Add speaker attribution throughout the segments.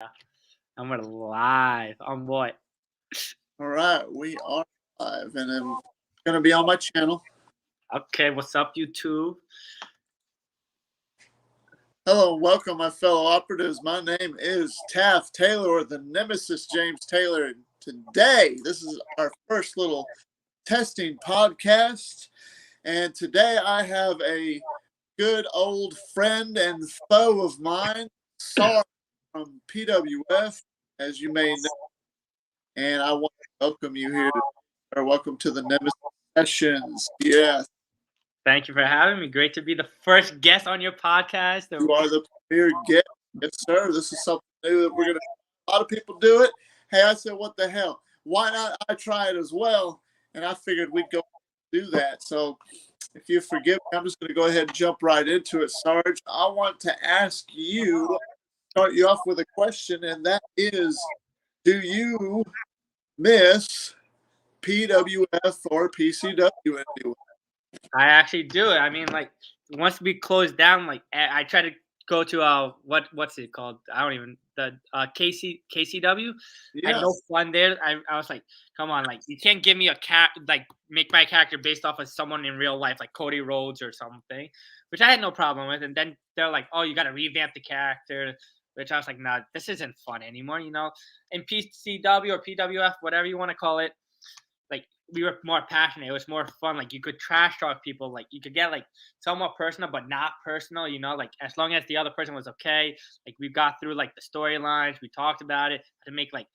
Speaker 1: And we're live on what?
Speaker 2: All right, we are live, and I'm gonna be on my channel.
Speaker 1: Okay, what's up, YouTube?
Speaker 2: Hello, and welcome, my fellow operatives. My name is Taft Taylor, or the Nemesis James Taylor. And today, this is our first little testing podcast, and today I have a good old friend and foe of mine, Sarg from PWF, as you may know, and I want to welcome you here, or welcome to the Nemesis Sessions. Yes.
Speaker 1: Thank you for having me. Great to be the first guest on your podcast.
Speaker 2: You are the premier guest. Yes, sir. This is something new that we're going to, a lot of people do it. Hey, I said, what the hell? Why not I try it as well? And I figured we'd go do that. So if you forgive me, I'm just going to go ahead and jump right into it, Sarge. I want to ask you, start you off with a question, and that is, do you miss PWF or PCW anyway?
Speaker 1: I actually do it. I mean, like once we close down, like I try to go to what's it called? I don't even the KCW. I had no fun there. I was like, come on, like you can't give me like make my character based off of someone in real life, like Cody Rhodes or something, which I had no problem with. And then they're like, oh, you got to revamp the character, which I was like, nah, this isn't fun anymore, you know. In PCW or PWF, whatever you want to call it, like we were more passionate. It was more fun. Like you could trash talk people. Like you could get like somewhat personal, but not personal. You know, like as long as the other person was okay. Like we got through like the storylines. We talked about it. How to make like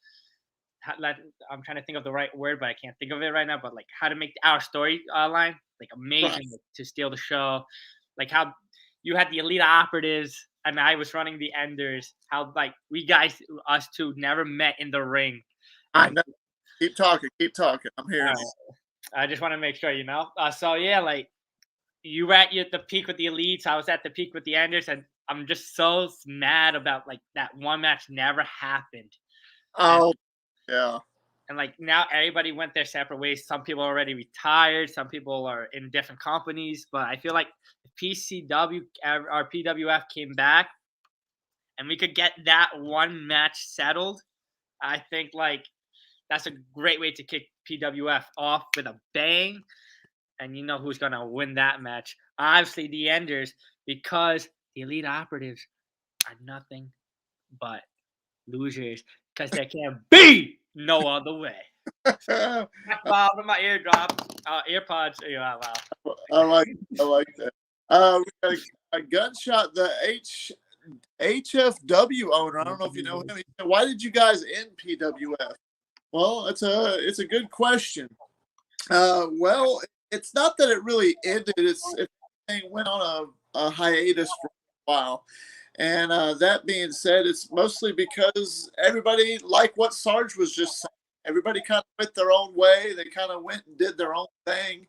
Speaker 1: I'm trying to think of the right word, but I can't think of it right now. But like how to make our story line like amazing to steal the show. Like how you had the elite operatives and I was running the enders. How like us two never met in the ring.
Speaker 2: I know. Keep talking. I'm here.
Speaker 1: I just want to make sure, you know. So yeah, like you were at the peak with the elites. I was at the peak with the enders, and I'm just so mad about like that one match never happened.
Speaker 2: Oh, yeah.
Speaker 1: And like now everybody went their separate ways. Some people are already retired. Some people are in different companies. But I feel like if PCW or PWF came back, and we could get that one match settled, I think like that's a great way to kick PWF off with a bang. And you know who's going to win that match? Obviously, the Enders, because the Elite Operatives are nothing but losers because there can't be no other way. Wow, my earpods. Yeah, wow.
Speaker 2: I like that. We got a gunshot. The HFW owner. I don't know if you know him. He said, why did you guys end PWF? Well, it's a good question. Well, it's not that it really ended. It went on a hiatus for a while. And that being said, it's mostly because everybody, like what Sarge was just saying, everybody kind of went their own way. They kind of went and did their own thing.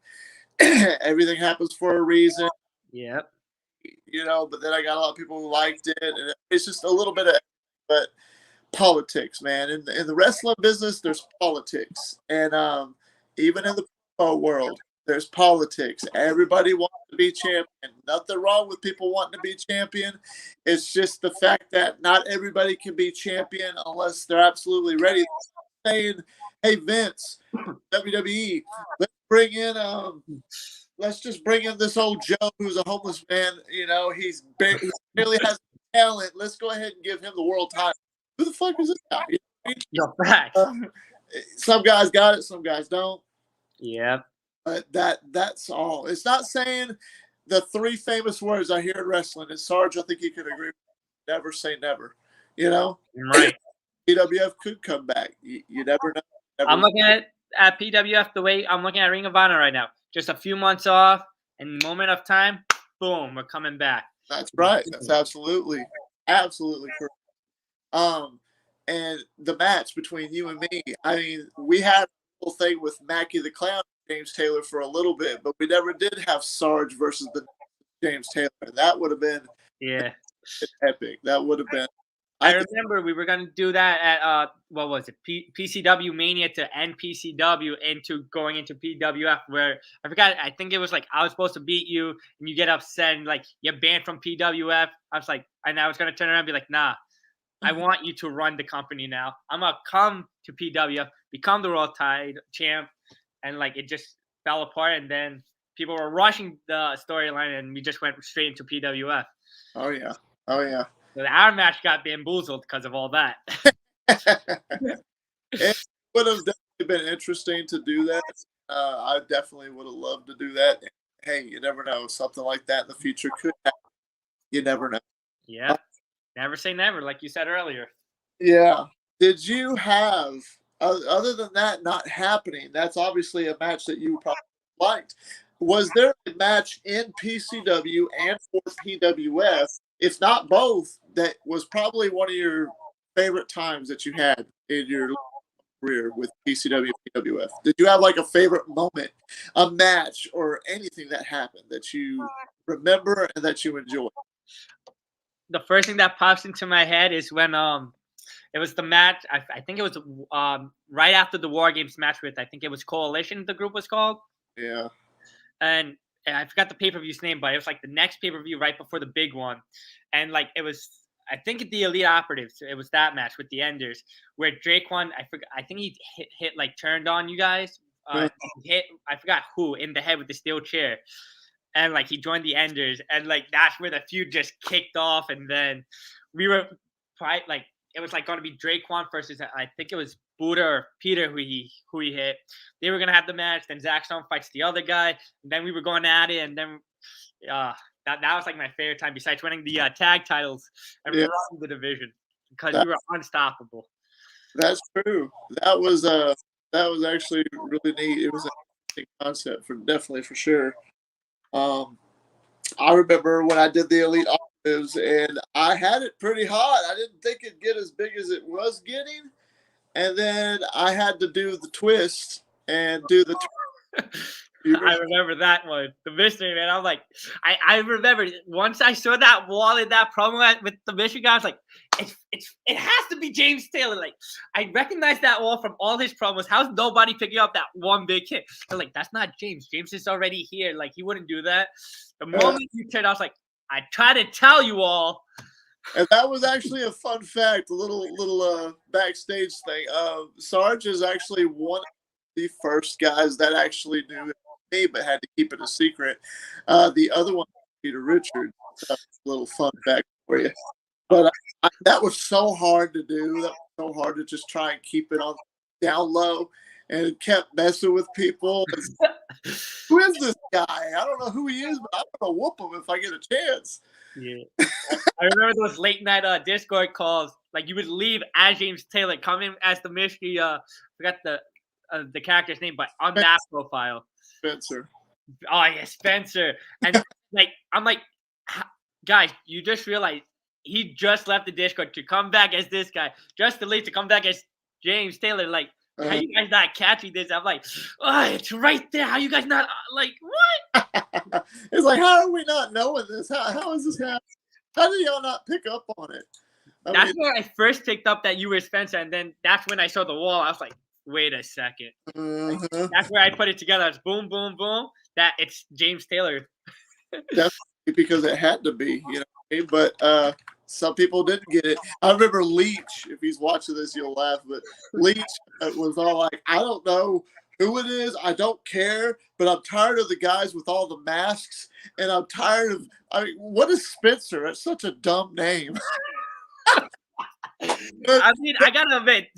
Speaker 2: Everything happens for a reason.
Speaker 1: Yep.
Speaker 2: You know, but then I got a lot of people who liked it. And it's just a little bit of, but politics, man. In the wrestling business, there's politics. And even in the pro world, there's politics. Everybody wants to be champion. Nothing wrong with people wanting to be champion. It's just the fact that not everybody can be champion unless they're absolutely ready. Saying, hey, Vince, WWE, let's just bring in this old Joe who's a homeless man. You know, he barely has talent. Let's go ahead and give him the world title. Who the fuck is this guy? You know what I mean?
Speaker 1: You're back.
Speaker 2: Some guys got it, some guys don't.
Speaker 1: Yep.
Speaker 2: But that's all. It's not saying the three famous words I hear in wrestling. And Sarge, I think you could agree with me. Never say never. You know?
Speaker 1: Right.
Speaker 2: PWF could come back. You never know.
Speaker 1: I'm looking at PWF the way I'm looking at Ring of Honor right now. Just a few months off, and moment of time, boom, we're coming back.
Speaker 2: That's right. That's absolutely correct. And the match between you and me, I mean, we had a whole thing with Mackie the Clown, James Taylor, for a little bit, but we never did have Sarge versus the James Taylor. That would have been epic. That would have been.
Speaker 1: I remember we were going to do that at what was it, PCW Mania, to end PCW into going into PWF, where I forgot. I think it was like I was supposed to beat you, and you get upset and like you're banned from PWF. I was like, and I was going to turn around and be like, nah, I want you to run the company now. I'm gonna come to PWF, become the world champ, and like it just fell apart. And then people were rushing the storyline, and we just went straight into PWF.
Speaker 2: Oh yeah, oh yeah.
Speaker 1: So our match got bamboozled because of all that.
Speaker 2: It would have definitely been interesting to do that. I definitely would have loved to do that. Hey, you never know. Something like that in the future could happen. You never know.
Speaker 1: Yeah. Never say never, like you said earlier.
Speaker 2: Yeah. Did you have, other than that not happening, that's obviously a match that you probably liked. Was there a match in PCW and for PWF, if not both, that was probably one of your favorite times that you had in your career with PCW and PWF? Did you have like a favorite moment, a match, or anything that happened that you remember and that you enjoy?
Speaker 1: The first thing that pops into my head is when it was the match. I think it was right after the War Games match with, I think it was Coalition. The group was called.
Speaker 2: Yeah.
Speaker 1: And I forgot the pay-per-view's name, but it was like the next pay-per-view right before the big one, and like it was. I think the Elite Operatives. It was that match with the Enders where Drake won. I forgot. I think he hit like turned on you guys. Hit. I forgot who in the head with the steel chair. And like he joined the Enders, and like that's where the feud just kicked off. And then we were like it was like going to be Draquan versus I think it was Buddha or Peter who he hit. They were gonna have the match. Then Zack Stone fights the other guy. And then we were going at it, and then that was like my favorite time besides winning the tag titles and running the division because we were unstoppable.
Speaker 2: That's true. That was actually really neat. It was a interesting concept for sure. I remember when I did the Elite Operatives, and I had it pretty hot. I didn't think it'd get as big as it was getting, and then I had to do the twist and do the.
Speaker 1: I remember that one, the mystery man. I'm like, I remember once I saw that wall in that promo with the mystery guy, I was like, it has to be James Taylor. Like, I recognize that wall from all his promos. How's nobody picking up that one big hit? They're like, that's not James. James is already here. Like, he wouldn't do that. The moment you turned, I was like, I try to tell you all.
Speaker 2: And that was actually a fun fact, a little backstage thing. Sarg is actually one of the first guys that actually knew me, but had to keep it a secret. The other one, Peter Richards. That's a little fun fact for you. But that was so hard to do. That was so hard to just try and keep it on down low, and it kept messing with people. Who is this guy? I don't know who he is, but I'm gonna whoop him if I get a chance.
Speaker 1: Yeah, I remember those late night Discord calls. Like you would leave as James Taylor, come in as the mystery. Forgot the character's name, but on that profile,
Speaker 2: Spencer.
Speaker 1: Oh yeah, Spencer. And like I'm like, guys, you just realized he just left the Discord to come back as this guy, just to leave to come back as James Taylor. Like, how you guys not catching this? I'm like, oh, it's right there. How you guys not like what?
Speaker 2: It's like, how are we not knowing this? How is this happening? How did y'all not pick up on it?
Speaker 1: That's where I first picked up that you were Spencer, and then that's when I saw the wall. I was like, wait a second. That's where I put it together. It's boom, boom, boom. That it's James Taylor.
Speaker 2: Definitely, because it had to be, you know. But some people didn't get it. I remember Leach. If he's watching this, you'll laugh. But Leach was all like, "I don't know who it is. I don't care. But I'm tired of the guys with all the masks, and I'm tired of. I mean, what is Spencer? That's such a dumb name."
Speaker 1: I mean, I gotta admit,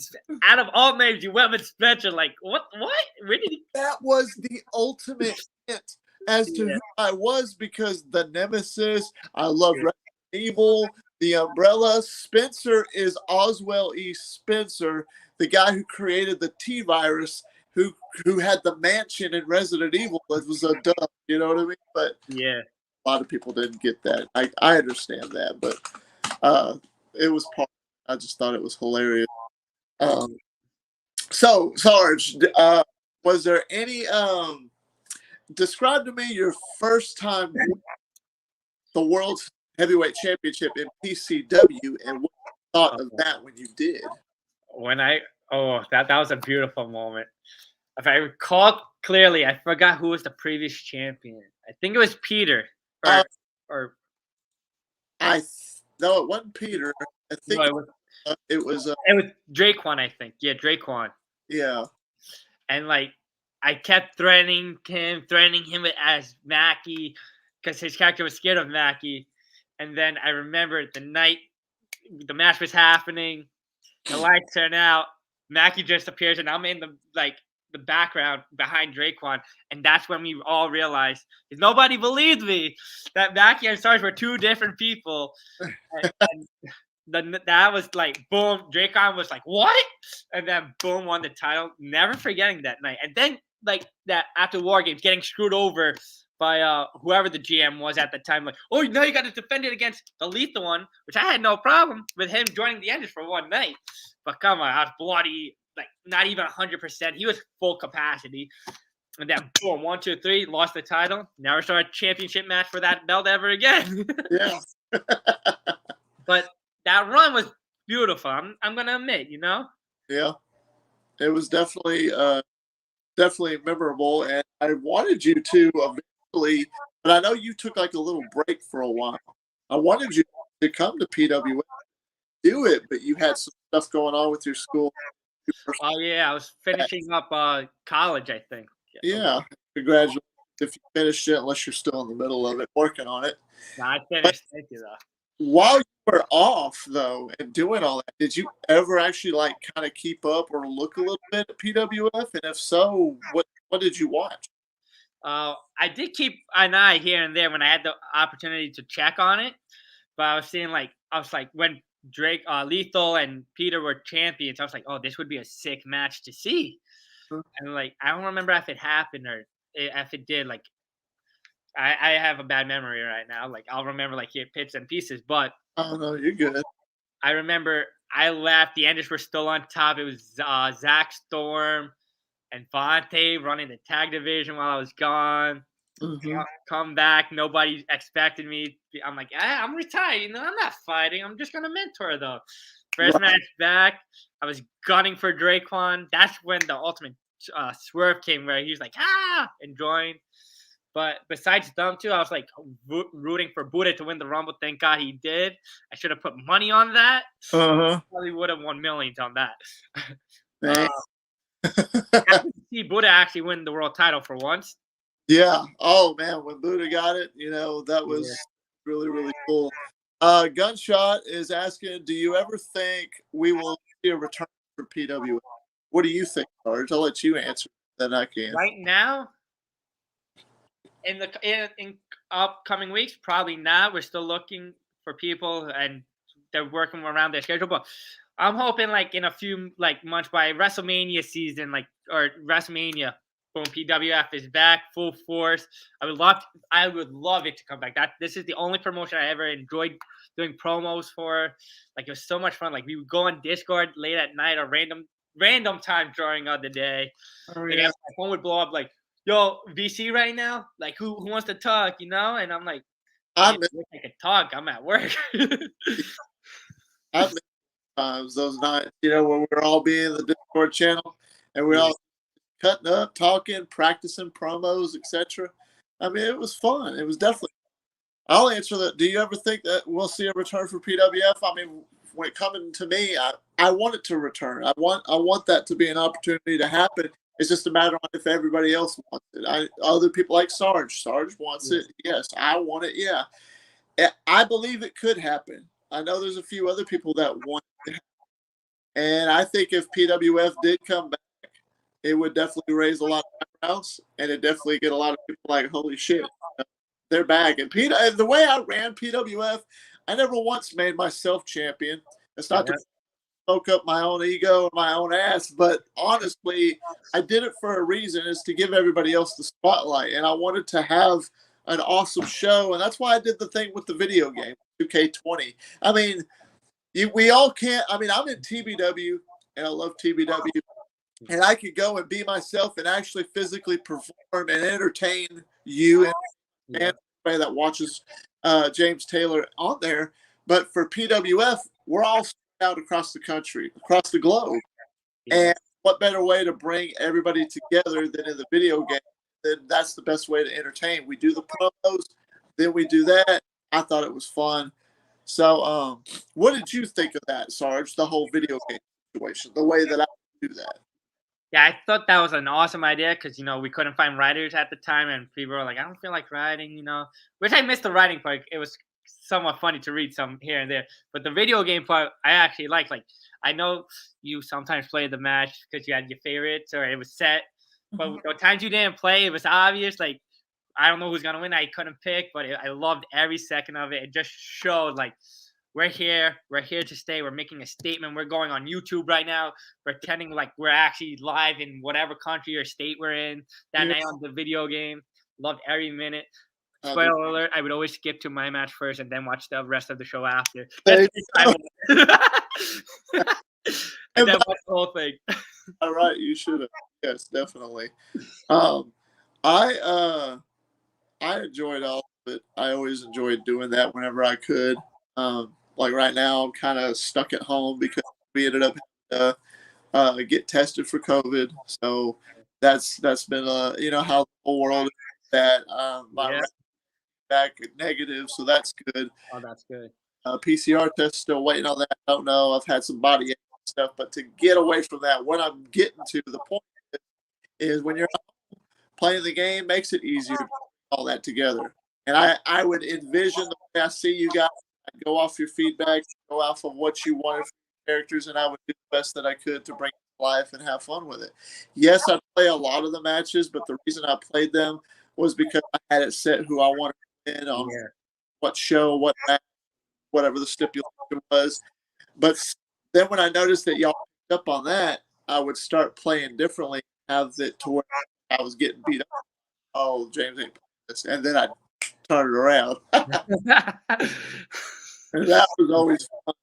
Speaker 1: out of all names, you went with Spencer. Like, what? Where did he?
Speaker 2: That was the ultimate hint as to who I was, because the Nemesis, I love Resident Evil, the Umbrella. Spencer is Oswell E. Spencer, the guy who created the T-Virus, who had the mansion in Resident Evil. That was a dub, you know what I mean? But
Speaker 1: yeah,
Speaker 2: a lot of people didn't get that. I understand that, but it was part. I just thought it was hilarious. So, Sarge, was there any? Describe to me your first time the World Heavyweight Championship in PCW, and what you thought of that when you did.
Speaker 1: When that was a beautiful moment. If I recall clearly, I forgot who was the previous champion. I think it was Peter.
Speaker 2: No, it wasn't Peter. I think It was
Speaker 1: Draquan, I think. Yeah, Draquan.
Speaker 2: Yeah.
Speaker 1: And like I kept threatening him as Mackie because his character was scared of Mackie. And then I remember the night the match was happening, the lights turn out, Mackie just appears, and I'm in the background behind Draquan, and that's when we all realized because nobody believed me that Mackie and Sarge were two different people. And that was like boom. Draquan was like, "What?" And then boom, won the title. Never forgetting that night. And then like that after War Games, getting screwed over by whoever the GM was at the time. Like, oh, now you got to defend it against the Lethal one, which I had no problem with him joining the Enders for one night. But come on, I was bloody, like not even 100%. He was full capacity. And then boom, 1, 2, 3, lost the title. Never saw a championship match for that belt ever again.
Speaker 2: Yeah.
Speaker 1: But that run was beautiful. I'm gonna admit, you know.
Speaker 2: Yeah, it was definitely memorable, and I wanted you to eventually, but I know you took like a little break for a while. I wanted you to come to PWF, do it, but you had some stuff going on with your school.
Speaker 1: Oh yeah, I was finishing up college, I think.
Speaker 2: Yeah, congratulations if you finished it, unless you're still in the middle of it, working on it.
Speaker 1: No, I finished. Thank you, though.
Speaker 2: While you were off, though, and doing all that, did you ever actually like kind of keep up or look a little bit at PWF? And if so, what did you watch?
Speaker 1: I did keep an eye here and there when I had the opportunity to check on it, but I was seeing when Lethal and Peter were champions, I was like, oh, this would be a sick match to see. And like I don't remember if it happened or if it did. Like I have a bad memory right now. Like I'll remember like here bits and pieces, but
Speaker 2: oh no, you're good.
Speaker 1: I remember I left. The Enders were still on top. It was Zach Storm and Fonte running the tag division while I was gone.
Speaker 2: Mm-hmm.
Speaker 1: Come back. Nobody expected me. I'm like, I'm retired. You know, I'm not fighting. I'm just gonna mentor though. First match back, I was gunning for Draquan. That's when the ultimate swerve came, where he was like, and joined. But besides them two, I was like rooting for Buddha to win the Rumble. Thank God he did. I should have put money on that. Probably would have won millions on that. I see Buddha actually win the world title for once.
Speaker 2: Yeah. Oh man, when Buddha got it, you know, that was really, really cool. Gunshot is asking, do you ever think we will see a return for PWF? What do you think, Sarge? I'll let you answer, then I can.
Speaker 1: Right now, in upcoming weeks, probably not. We're still looking for people, and they're working around their schedule. But I'm hoping, like in a few months by WrestleMania season, or WrestleMania, boom, PWF is back full force. I would love it to come back. This is the only promotion I ever enjoyed doing promos for. Like it was so much fun. Like we would go on Discord late at night or random time during the day. Oh, yeah. Like, my phone would blow up like, yo, VC right now? Like who wants to talk, you know? And I'm like, I can talk. I'm at work.
Speaker 2: I've been times those nights, you know, when we're all being in the Discord channel and we're all cutting up, talking, practicing promos, etc. I mean, it was fun. It was definitely. I'll answer that. Do you ever think that we'll see a return for PWF? I mean, when it coming to me, I want it to return. I want that to be an opportunity to happen. It's just a matter of if everybody else wants it. Other people like Sarge. Sarge wants it. Yes, I want it. Yeah. I believe it could happen. I know there's a few other people that want it. And I think if PWF did come back, it would definitely raise a lot of eyebrows, and it definitely get a lot of people like, holy shit, they're back. And the way I ran PWF, I never once made myself champion. It's not to poke up my own ego or my own ass, but honestly, I did it for a reason, is to give everybody else the spotlight. And I wanted to have an awesome show, and that's why I did the thing with the video game, 2K20. I mean, we all can't. I mean, I'm in TBW, and I love TBW. And I could go and be myself and actually physically perform and entertain you and everybody that watches James Taylor on there. But for PWF, we're all spread out across the country, across the globe. And what better way to bring everybody together than in the video game? Then that's the best way to entertain. We do the promos, then we do that. I thought it was fun. So, what did you think of that, Sarge? The whole video game situation, the way that I do that.
Speaker 1: Yeah, I thought that was an awesome idea because we couldn't find writers at the time, and people were like, "I don't feel like writing," which I missed the writing part. It was somewhat funny to read some here and there, but the video game part I actually liked. Like, I know you sometimes play the match because you had your favorites or it was set, but the times you didn't play, it was obvious. Like, I don't know who's gonna win. I couldn't pick, but I loved every second of it. It just showed like we're here to stay. We're making a statement. We're going on YouTube right now, pretending like we're actually live in whatever country or state we're in that night on the video game. Loved every minute. Spoiler alert, I would always skip to my match first and then watch the rest of the show after. And then watch the whole thing.
Speaker 2: All right, you should have. Yes, definitely. I enjoyed all of it. I always enjoyed doing that whenever I could. Like right now, I'm kind of stuck at home because we ended up having to get tested for COVID. So that's been how the whole world is that my back negative, so that's good.
Speaker 1: Oh, that's good.
Speaker 2: PCR test still waiting on that. I don't know. I've had some body ache and stuff, but to get away from that, what I'm getting to the point is when you're playing the game makes it easier to put all that together. And I would envision the way I see you guys. I'd go off your feedback, go off of what you wanted from your characters, and I would do the best that I could to bring it to life and have fun with it. Yes, I play a lot of the matches, but the reason I played them was because I had it set who I wanted to win on what show, what match, whatever the stipulation was. But then when I noticed that y'all picked up on that, I would start playing differently, have it to where I was getting beat up. Oh, James ain't playing this. And then I'd turn it around. And that was always fun.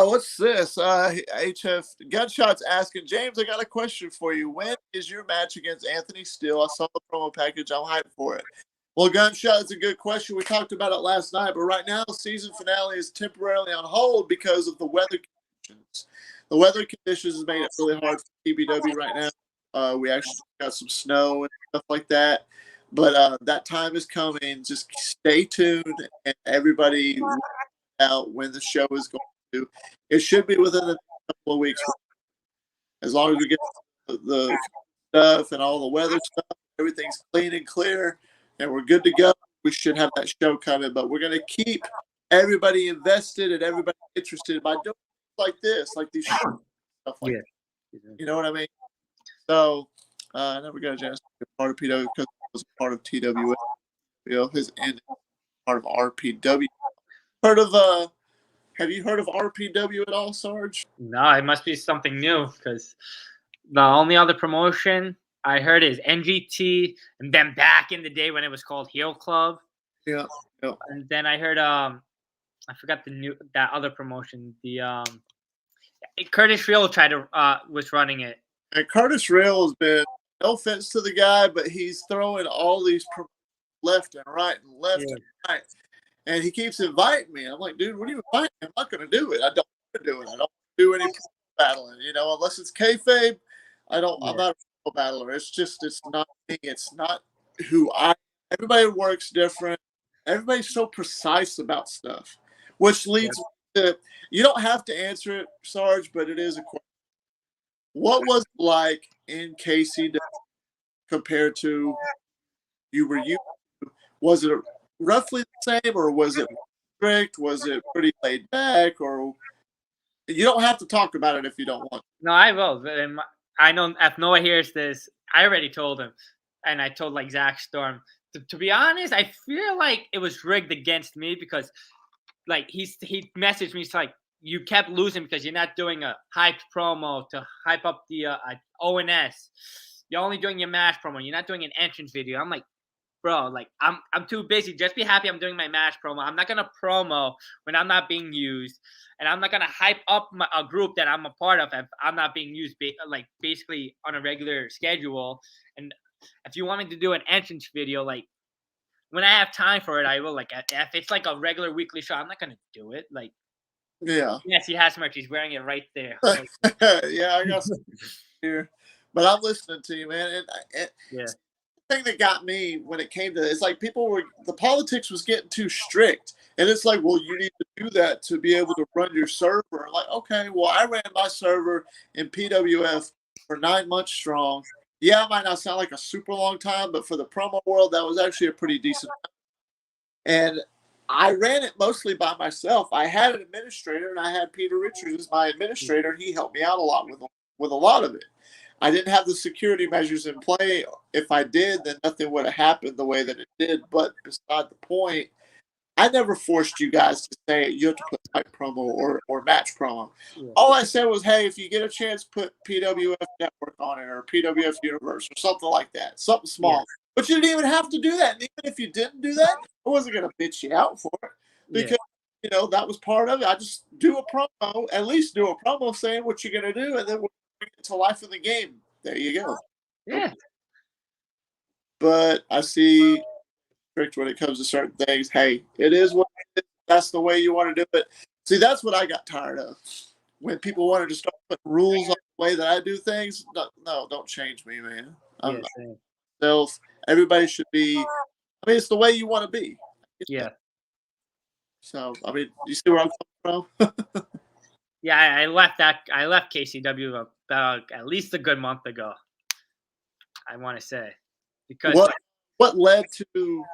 Speaker 2: What's this? HF Gunshots asking, James, I got a question for you. When is your match against Anthony Steele? I saw the promo package. I'm hyped for it. Well, Gunshot is a good question. We talked about it last night, but right now, season finale is temporarily on hold because of the weather conditions. The weather conditions has made it really hard for PBW right now. We actually got some snow and stuff like that. But that time is coming. Just stay tuned, and everybody out when the show is going to. It should be within a couple of weeks. As long as we get the stuff and all the weather stuff, everything's clean and clear, and we're good to go. We should have that show coming, but we're going to keep everybody invested and everybody interested by doing like this, like these stuff like that. You know what I mean? So I never got a chance to be a part of PW because I was a part of TWF. His end part of RPW. Have you heard of RPW at all, Sarge?
Speaker 1: No, it must be something new because the only other promotion I heard is NGT, and then back in the day when it was called Heel Club.
Speaker 2: Yeah.
Speaker 1: And then I heard I forgot that other promotion. The Curtis Real was running it.
Speaker 2: And Curtis Real has been, no offense to the guy, but he's throwing all these left and right and left and right. And he keeps inviting me. I'm like, dude, what are you inviting me? I'm not going to do it. I don't want to do it. I don't do any battling, unless it's kayfabe. I'm not a pro battler. It's not me. It's not who everybody works different. Everybody's so precise about stuff, which leads to, you don't have to answer it, Sarge, but it is a question. What was it like in KCW compared to you were used to? Was it roughly the same, or was it strict? Was it pretty laid back? Or you don't have to talk about it if you don't want.
Speaker 1: No, I will. I know if Noah hears this, I already told him, and I told like Zach Storm. To be honest, I feel like it was rigged against me because, like, he messaged me. It's like, you kept losing because you're not doing a hyped promo to hype up the ONS. You're only doing your match promo. You're not doing an entrance video. I'm like, bro, like I'm too busy. Just be happy I'm doing my match promo. I'm not gonna promo when I'm not being used, and I'm not gonna hype up a group that I'm a part of if I'm not being used, basically on a regular schedule. And if you want me to do an entrance video, like when I have time for it, I will. Like if it's like a regular weekly show, I'm not gonna do it. Like,
Speaker 2: yeah,
Speaker 1: yes, he has merch. He's wearing it right there.
Speaker 2: Yeah, I got some here, but I'm listening to you, man. And thing that got me when it came to it's like the politics was getting too strict. And it's like, well, you need to do that to be able to run your server. Like, okay, well, I ran my server in PWF for 9 months strong. Yeah, it might not sound like a super long time, but for the promo world, that was actually a pretty decent time. And I ran it mostly by myself. I had an administrator, and I had Peter Richards as my administrator, and he helped me out a lot with a lot of it. I didn't have the security measures in play. If I did, then nothing would have happened the way that it did. But beside the point, I never forced you guys to say you have to put fight promo or match promo. Yeah. All I said was, hey, if you get a chance, put PWF Network on it or PWF Universe or something like that, something small. Yeah. But you didn't even have to do that. And even if you didn't do that, I wasn't going to bitch you out for it because, that was part of it. I just do a promo, at least do a promo saying what you're going to do, and then we'll bring it to life in the game. There you go.
Speaker 1: Yeah.
Speaker 2: But I see when it comes to certain things. Hey, it is what it is. That's the way you want to do it. See, that's what I got tired of. When people wanted to start putting rules on the way that I do things, no, don't change me, man. I'm myself. Everybody should be. I mean, it's the way you want to be.
Speaker 1: Yeah.
Speaker 2: So, I mean, you see where I'm coming from?
Speaker 1: Yeah, I left KCW about at least a good month ago. I want to say because
Speaker 2: what led to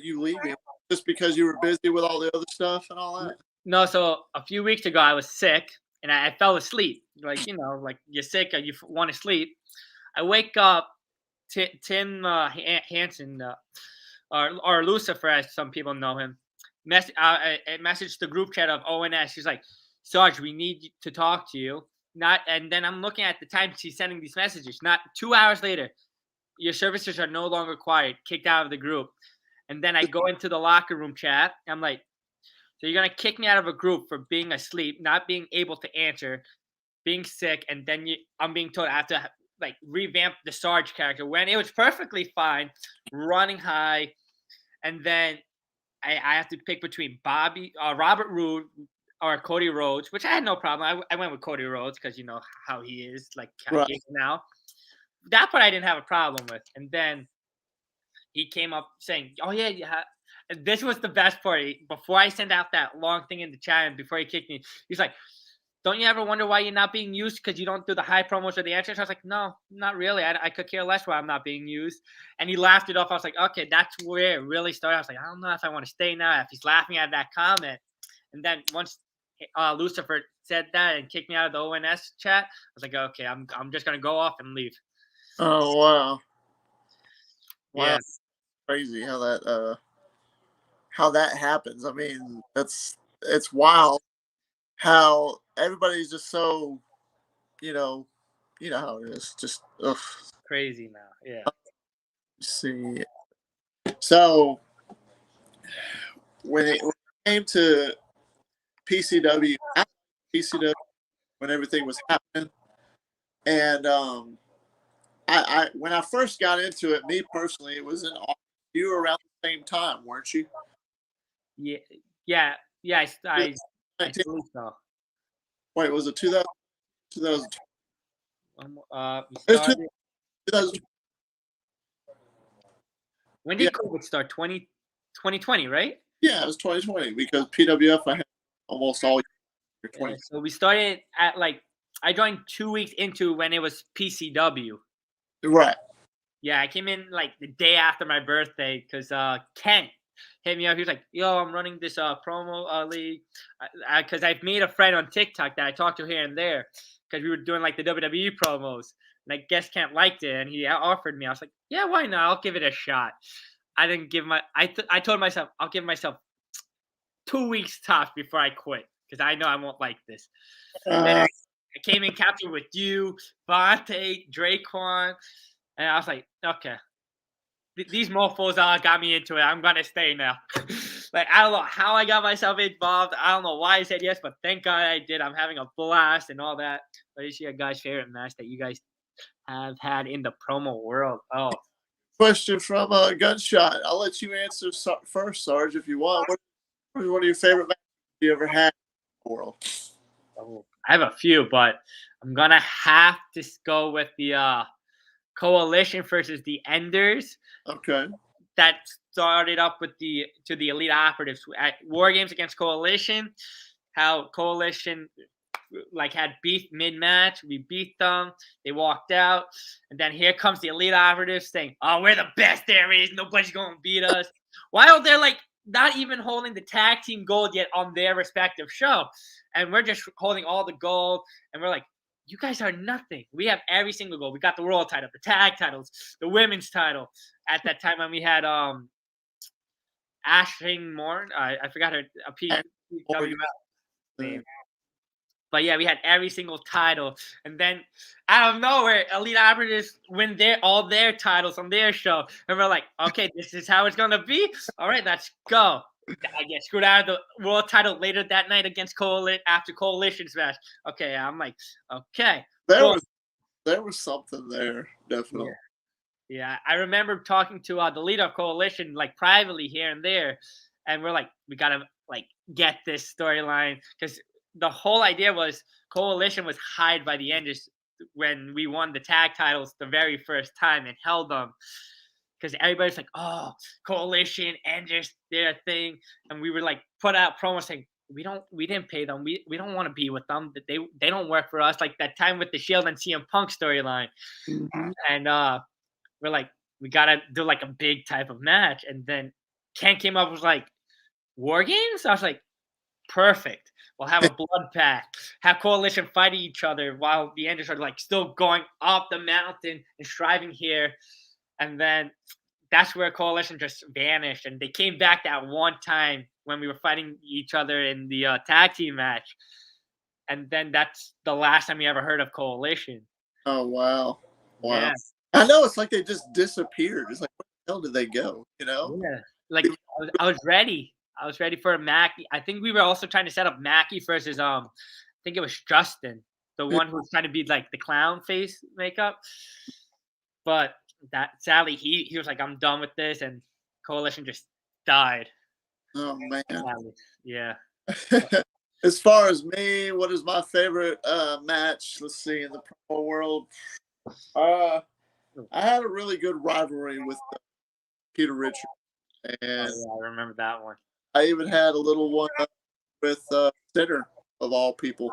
Speaker 2: you leaving? Just because you were busy with all the other stuff and all that?
Speaker 1: No, so a few weeks ago I was sick and I fell asleep. Like you're sick and you want to sleep. I wake up. Tim Hansen, or Lucifer, as some people know him, messaged the group chat of ONS. She's like, Sarge, we need to talk to you. And then I'm looking at the time she's sending these messages. Not 2 hours later, your services are no longer required, kicked out of the group. And then I go into the locker room chat. I'm like, so you're going to kick me out of a group for being asleep, not being able to answer, being sick, and then I'm being told I have to revamp the Sarge character when it was perfectly fine, running high, and then I have to pick between Robert Roode or Cody Rhodes, which I had no problem. I went with Cody Rhodes because you know how he is,
Speaker 2: right.
Speaker 1: He is now. That part I didn't have a problem with, and then he came up saying, "Oh yeah." This was the best part. Before I sent out that long thing in the chat and before he kicked me, he's like, don't you ever wonder why you're not being used because you don't do the high promos or the answers? I was like, no, not really. I could care less why I'm not being used. And he laughed it off. I was like, okay, that's where it really started. I was like, I don't know if I want to stay now, if he's laughing at that comment. And then once Lucifer said that and kicked me out of the ONS chat, I was like, okay, I'm just going to go off and leave.
Speaker 2: Oh, wow. Wow.
Speaker 1: Yeah.
Speaker 2: Crazy how that happens. I mean, it's wild how everybody's just so, you know how it is. Just
Speaker 1: crazy now. Yeah.
Speaker 2: Let's see. So when it came to PCW, when everything was happening, and I when I first got into it, me personally, it was in August. You were around the same time, weren't you?
Speaker 1: Yeah. I believe so.
Speaker 2: Wait, was it 2000?
Speaker 1: We started. 2000. When did COVID start? 2020, right?
Speaker 2: Yeah, it was 2020 because PWF I had almost all year 20.
Speaker 1: Yeah, so we started at I joined 2 weeks into when it was PCW.
Speaker 2: Right.
Speaker 1: Yeah, I came in the day after my birthday because Kent hit me up. He was like, yo, I'm running this promo league. Because I've made a friend on TikTok that I talked to here and there because we were doing the WWE promos. And I guess Kent liked it and he offered me. I was like, yeah, why not? I'll give it a shot. I didn't give I told myself I'll give myself 2 weeks tops before I quit because I know I won't like this. And then I came in captain with you, Vontae, Draquan, and I was like, okay, these mofos got me into it. I'm gonna stay now. I don't know how I got myself involved. I don't know why I said yes, but thank God I did. I'm having a blast and all that. What is your guys' favorite match that you guys have had in the promo world? Oh.
Speaker 2: Question from Gunshot. I'll let you answer first, Sarge, if you want. What was one of your favorite matches you ever had in the world?
Speaker 1: Oh, I have a few, but I'm gonna have to go with the Coalition versus the Enders.
Speaker 2: Okay.
Speaker 1: That started up with the Elite Operatives at War Games against Coalition. How Coalition had beef mid-match. We beat them. They walked out. And then here comes the Elite Operatives saying, oh, we're the best there is. Nobody's going to beat us. While they're not even holding the tag team gold yet on their respective show. And we're just holding all the gold. And we're like, you guys are nothing. We have every single gold. We got the world title, the tag titles, the women's title. At that time when we had Ashling Morn. I forgot her PWF name. But yeah, we had every single title. And then out of nowhere, Elite Operatives win all their titles on their show. And we're like, okay, this is how it's going to be. All right, let's go. I get screwed out of the world title later that night against after Coalition Smash. Okay, I'm like, okay.
Speaker 2: There was something there, definitely.
Speaker 1: Yeah, I remember talking to the leader of Coalition, privately here and there. And we're like, we got to, get this storyline. Because the whole idea was Coalition was hired by the Enders when we won the tag titles the very first time and held them. Because everybody's like, oh, Coalition, Enders, their thing. And we were put out promos saying, we didn't pay them. We don't want to be with them. They don't work for us. Like that time with the Shield and CM Punk storyline. Mm-hmm. And we're like, we got to do a big type of match. And then Ken came up with War Games? I was like, perfect. We'll have a blood pact. Have Coalition fighting each other while the Enders are still going up the mountain and striving here. And then that's where Coalition just vanished. And they came back that one time when we were fighting each other in the tag team match. And then that's the last time we ever heard of Coalition.
Speaker 2: Oh, wow. Yeah. I know, it's like they just disappeared. It's like, where the hell did they go? You know?
Speaker 1: Yeah. I was ready. I was ready for a Mackie. I think we were also trying to set up Mackie versus I think it was Justin, the one who was trying to be the clown face makeup. But that sadly he was like, I'm done with this, and Coalition just died.
Speaker 2: Oh man.
Speaker 1: Sadly. Yeah.
Speaker 2: As far as me, what is my favorite match? Let's see, in the pro world. I had a really good rivalry with Peter Richards. And
Speaker 1: I remember that one.
Speaker 2: I even had a little one with Sinner, of all people.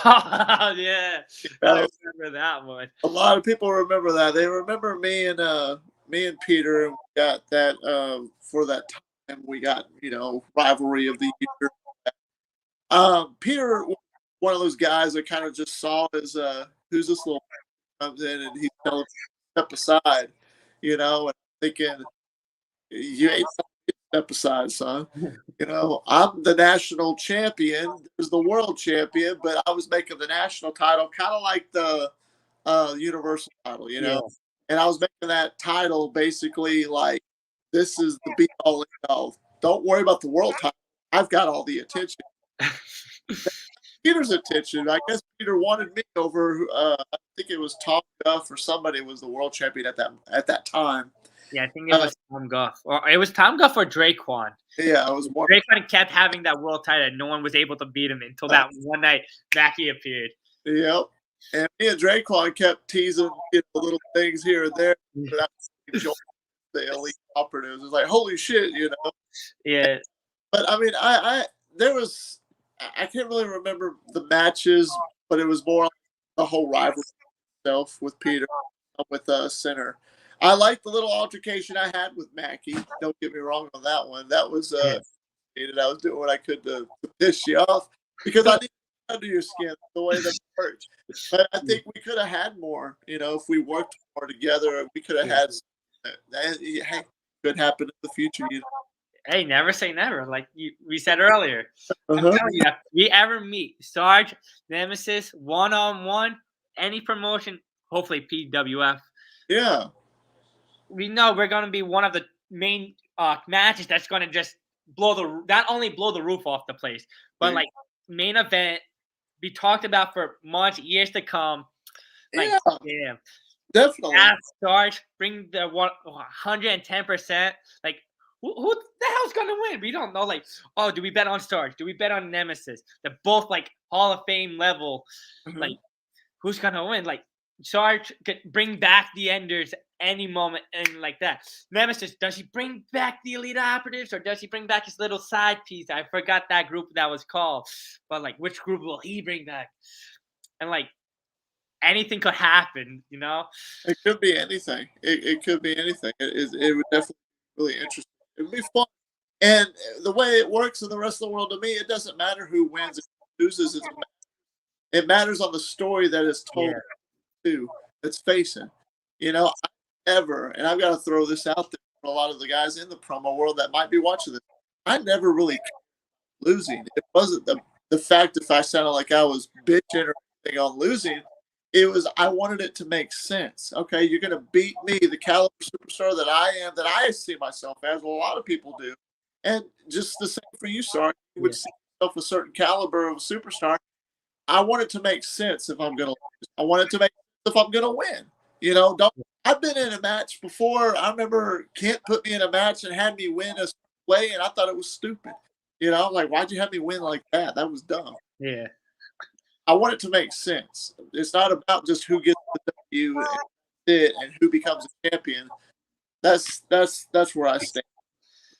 Speaker 1: Oh, yeah. I remember that one.
Speaker 2: A lot of people remember that. They remember me and Peter, and we got that for that time. We got, rivalry of the year. Peter, one of those guys that kind of just saw as who's this little comes in and he's telling step aside, and thinking, you ain't step aside, son. I'm the national champion. There's the world champion, but I was making the national title kind of like the universal title, Yeah. And I was making that title basically like, this is the be all and all. Don't worry about the world title. I've got all the attention. Peter's attention. I guess Peter wanted me over. I think it was Tom Guff or somebody was the world champion at that time.
Speaker 1: Yeah, I think it was Tom Guff. Or it was Tom Guff or Draquan.
Speaker 2: Yeah, it was one.
Speaker 1: Draquan kept having that world title. No one was able to beat him until that one night Mackie appeared.
Speaker 2: Yep. And me and Draquan kept teasing little things here and there. But the Elite Operatives. It's like, holy shit,
Speaker 1: Yeah.
Speaker 2: But I mean, I can't really remember the matches, but it was more like the whole rivalry itself with Peter, with Sinner. I like the little altercation I had with Mackie. Don't get me wrong on that one. That was I was doing what I could to piss you off because I didn't under your skin the way that it hurt. But I think we could have had more. If we worked more together, we could have had. Hey, could happen in the future.
Speaker 1: Hey, never say never. Like we said earlier. I'm telling you, if we ever meet Sarg, Nemesis, one-on-one, any promotion, hopefully PWF.
Speaker 2: Yeah.
Speaker 1: We know we're going to be one of the main matches that's going to just not only blow the roof off the place, but main event, be talked about for months, years to come. Damn.
Speaker 2: Definitely.
Speaker 1: Sarge, bring the 110%. Who the hell's going to win? We don't know. Do we bet on Sarge? Do we bet on Nemesis? They're both Hall of Fame level. Mm-hmm. Who's going to win? Sarge could bring back the Enders any moment and like that. Nemesis, does he bring back the Elite Operatives or does he bring back his little side piece? I forgot that group that was called. But like which group will he bring back? And like anything could happen, you know?
Speaker 2: It could be anything. It could be anything. It would definitely be really interesting. It would be fun. And the way it works in the rest of the world, to me, it doesn't matter who wins and who loses. It matters on the story that is told too, that's facing. You know, and I've got to throw this out there for a lot of the guys in the promo world that might be watching this. I never really losing. It wasn't the fact if I sounded like I was bitching or anything on losing. It was I wanted it to make sense. Okay, you're going to beat me, the caliber superstar that I am, that I see myself as. Well, a lot of people do, and just the same for you, Sarg. You would see yourself a certain caliber of a superstar. I want it to make sense if I'm going to lose. I want it to make sense if I'm going to win. You know, I've been in a match before. I remember Kent put me in a match and had me win a way, and I thought it was stupid. You know, I'm like, why'd you have me win like that? That was dumb.
Speaker 1: Yeah.
Speaker 2: I want it to make sense. It's not about just who gets the W and who becomes a champion. That's where I stand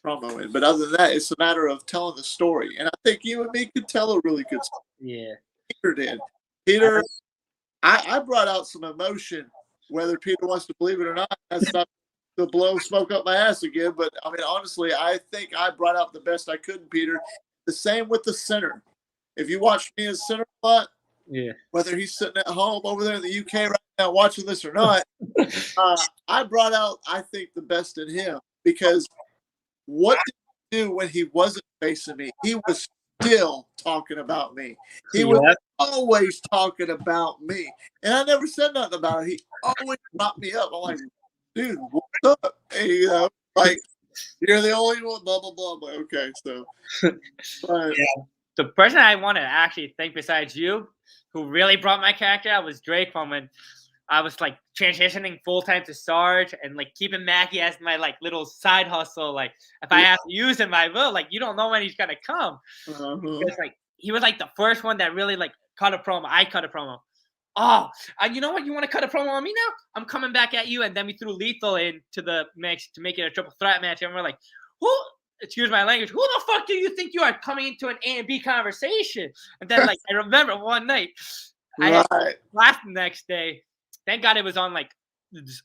Speaker 2: promoing. But other than that, it's a matter of telling the story. And I think you and me could tell a really good story.
Speaker 1: Yeah.
Speaker 2: Peter did. Peter, I brought out some emotion, whether Peter wants to believe it or not. That's not to blow smoke up my ass again. But I mean, honestly, I think I brought out the best I could in Peter. The same with the center. If you watch me as center a lot, whether he's sitting at home over there in the UK right now watching this or not, I brought out, I think, the best in him. Because what did he do when he wasn't facing me? He was still talking about me. He was always talking about me. And I never said nothing about it. He always brought me up. I'm like, dude, what's up? And, you know, like, you're the only one, blah, blah, blah. I'm like, okay, so. But,
Speaker 1: the person I want to actually thank besides you, who really brought my character out, was Drake. When I was like transitioning full time to Sarge and like keeping Mackie as my like little side hustle. Like if I have to use him, I will. Like you don't know when he's gonna come. It's like he was like the first one that really like cut a promo. I cut a promo. Oh, and you know what? You want to cut a promo on me now? I'm coming back at you. And then we threw Lethal into the mix to make it a triple threat match. And we're like, who? Excuse my language. Who the fuck do you think you are coming into an A and B conversation? And then, like, I remember one night, I had class the next day. Thank God it was on, like,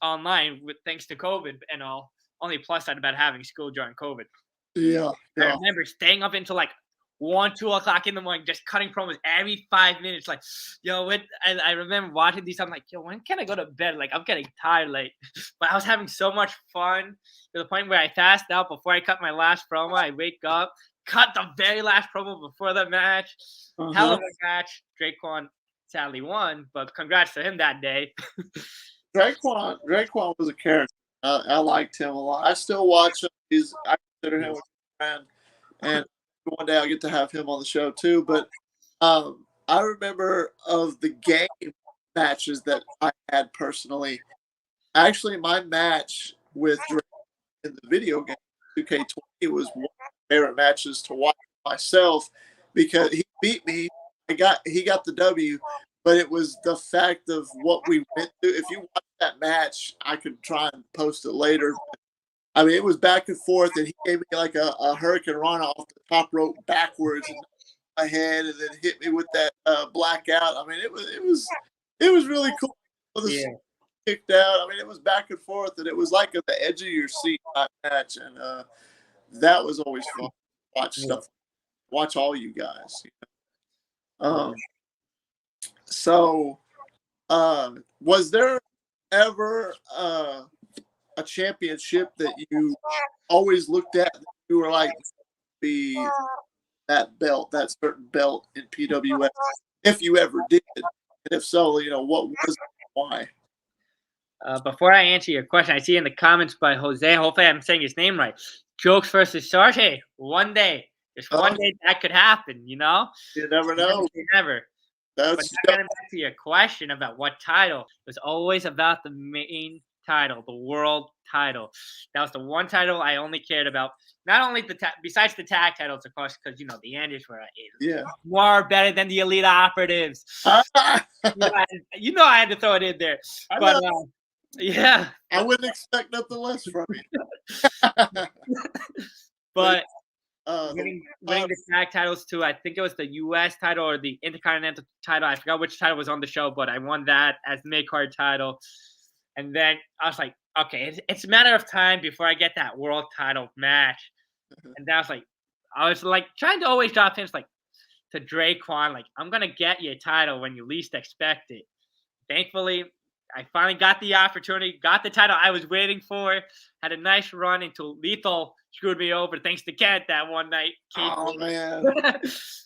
Speaker 1: online with thanks to COVID and all. Only plus side about having school during COVID.
Speaker 2: Yeah.
Speaker 1: I remember staying up until, like, 1, 2 o'clock in the morning, just cutting promos every 5 minutes. Like, yo, and I remember watching these. I'm like, yo, when can I go to bed? Like, I'm getting tired. Like, but I was having so much fun to the point where I passed out before I cut my last promo. I wake up, cut the very last promo before the match. Hell of a match. Draquan sadly won, but congrats to him that day.
Speaker 2: Draquan was a character. I liked him a lot. I still watch him. I consider him a friend, and one day I'll get to have him on the show too. But I remember of the game matches that I had personally. Actually, my match with Drake in the video game 2K20 was one of my favorite matches to watch myself because he beat me. He got the W, but it was the fact of what we went through. If you watch that match, I could try and post it later. I mean, it was back and forth, and he gave me like a Hurricane Rana off the top rope backwards and my head, and then hit me with that blackout. I mean, it was really cool. Kicked out. I mean, it was back and forth, and it was like at the edge of your seat match, and that was always fun. Watch all you guys. So, was there ever a championship that you always looked at that you were like, that certain belt in PWF, if you ever did, and if so, you know, what was it, why?
Speaker 1: Before I answer your question, I see in the comments by Jose, hopefully I'm saying his name right, Jokes versus Sarge. Hey, one day, just one day that could happen, you know?
Speaker 2: You never know.
Speaker 1: Never. But getting back to your question about what title, it was always about the main title, the world title. That was the one title I only cared about. Not only besides the tag titles, of course, because the Andys were more better than the Elite Operatives. I had to throw it in there, but yeah,
Speaker 2: I wouldn't expect nothing less from you.
Speaker 1: But winning the tag titles too. I think it was the U.S. title or the Intercontinental title. I forgot which title was on the show, but I won that as mid-card title. And then I was like, okay, it's a matter of time before I get that world title match. And I was trying to always drop hints to Draquan, I'm gonna get you a title when you least expect it. Thankfully, I finally got the opportunity, got the title I was waiting for, had a nice run until Lethal screwed me over thanks to Kent that one night.
Speaker 2: Oh, man.
Speaker 1: But it's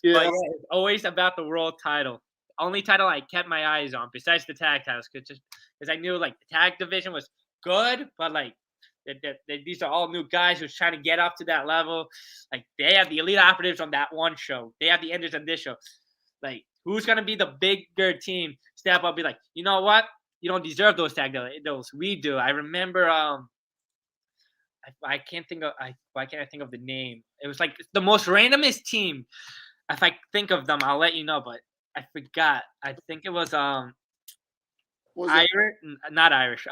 Speaker 1: always about the world title. Only title I kept my eyes on besides the tag titles because I knew the tag division was good, but these are all new guys who's trying to get up to that level. They have the Elite Operatives on that one show. They have the Enders on this show. Who's gonna be the bigger team? Step up, be like, you know what? You don't deserve those tag titles. We do. I remember. I can't think of. Why can't I think of the name? It was the most randomest team. If I think of them, I'll let you know. But I forgot. I think it was Irish, not Irish.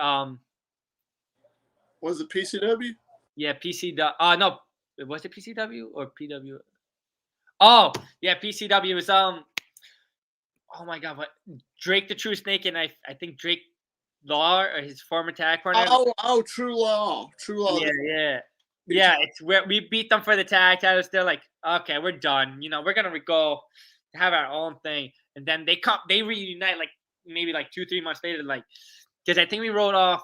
Speaker 2: Was it PCW?
Speaker 1: Yeah, PCW. No, was it PCW or PW? Oh, yeah, PCW was Oh my God, what Drake the True Snake and I think Drake Law or his former tag partner.
Speaker 2: Oh, True Law.
Speaker 1: Yeah. It's where we beat them for the tag titles. They're like, okay, we're done. We're gonna go have our own thing, and then they reunite maybe 2-3 months later, because I think we wrote off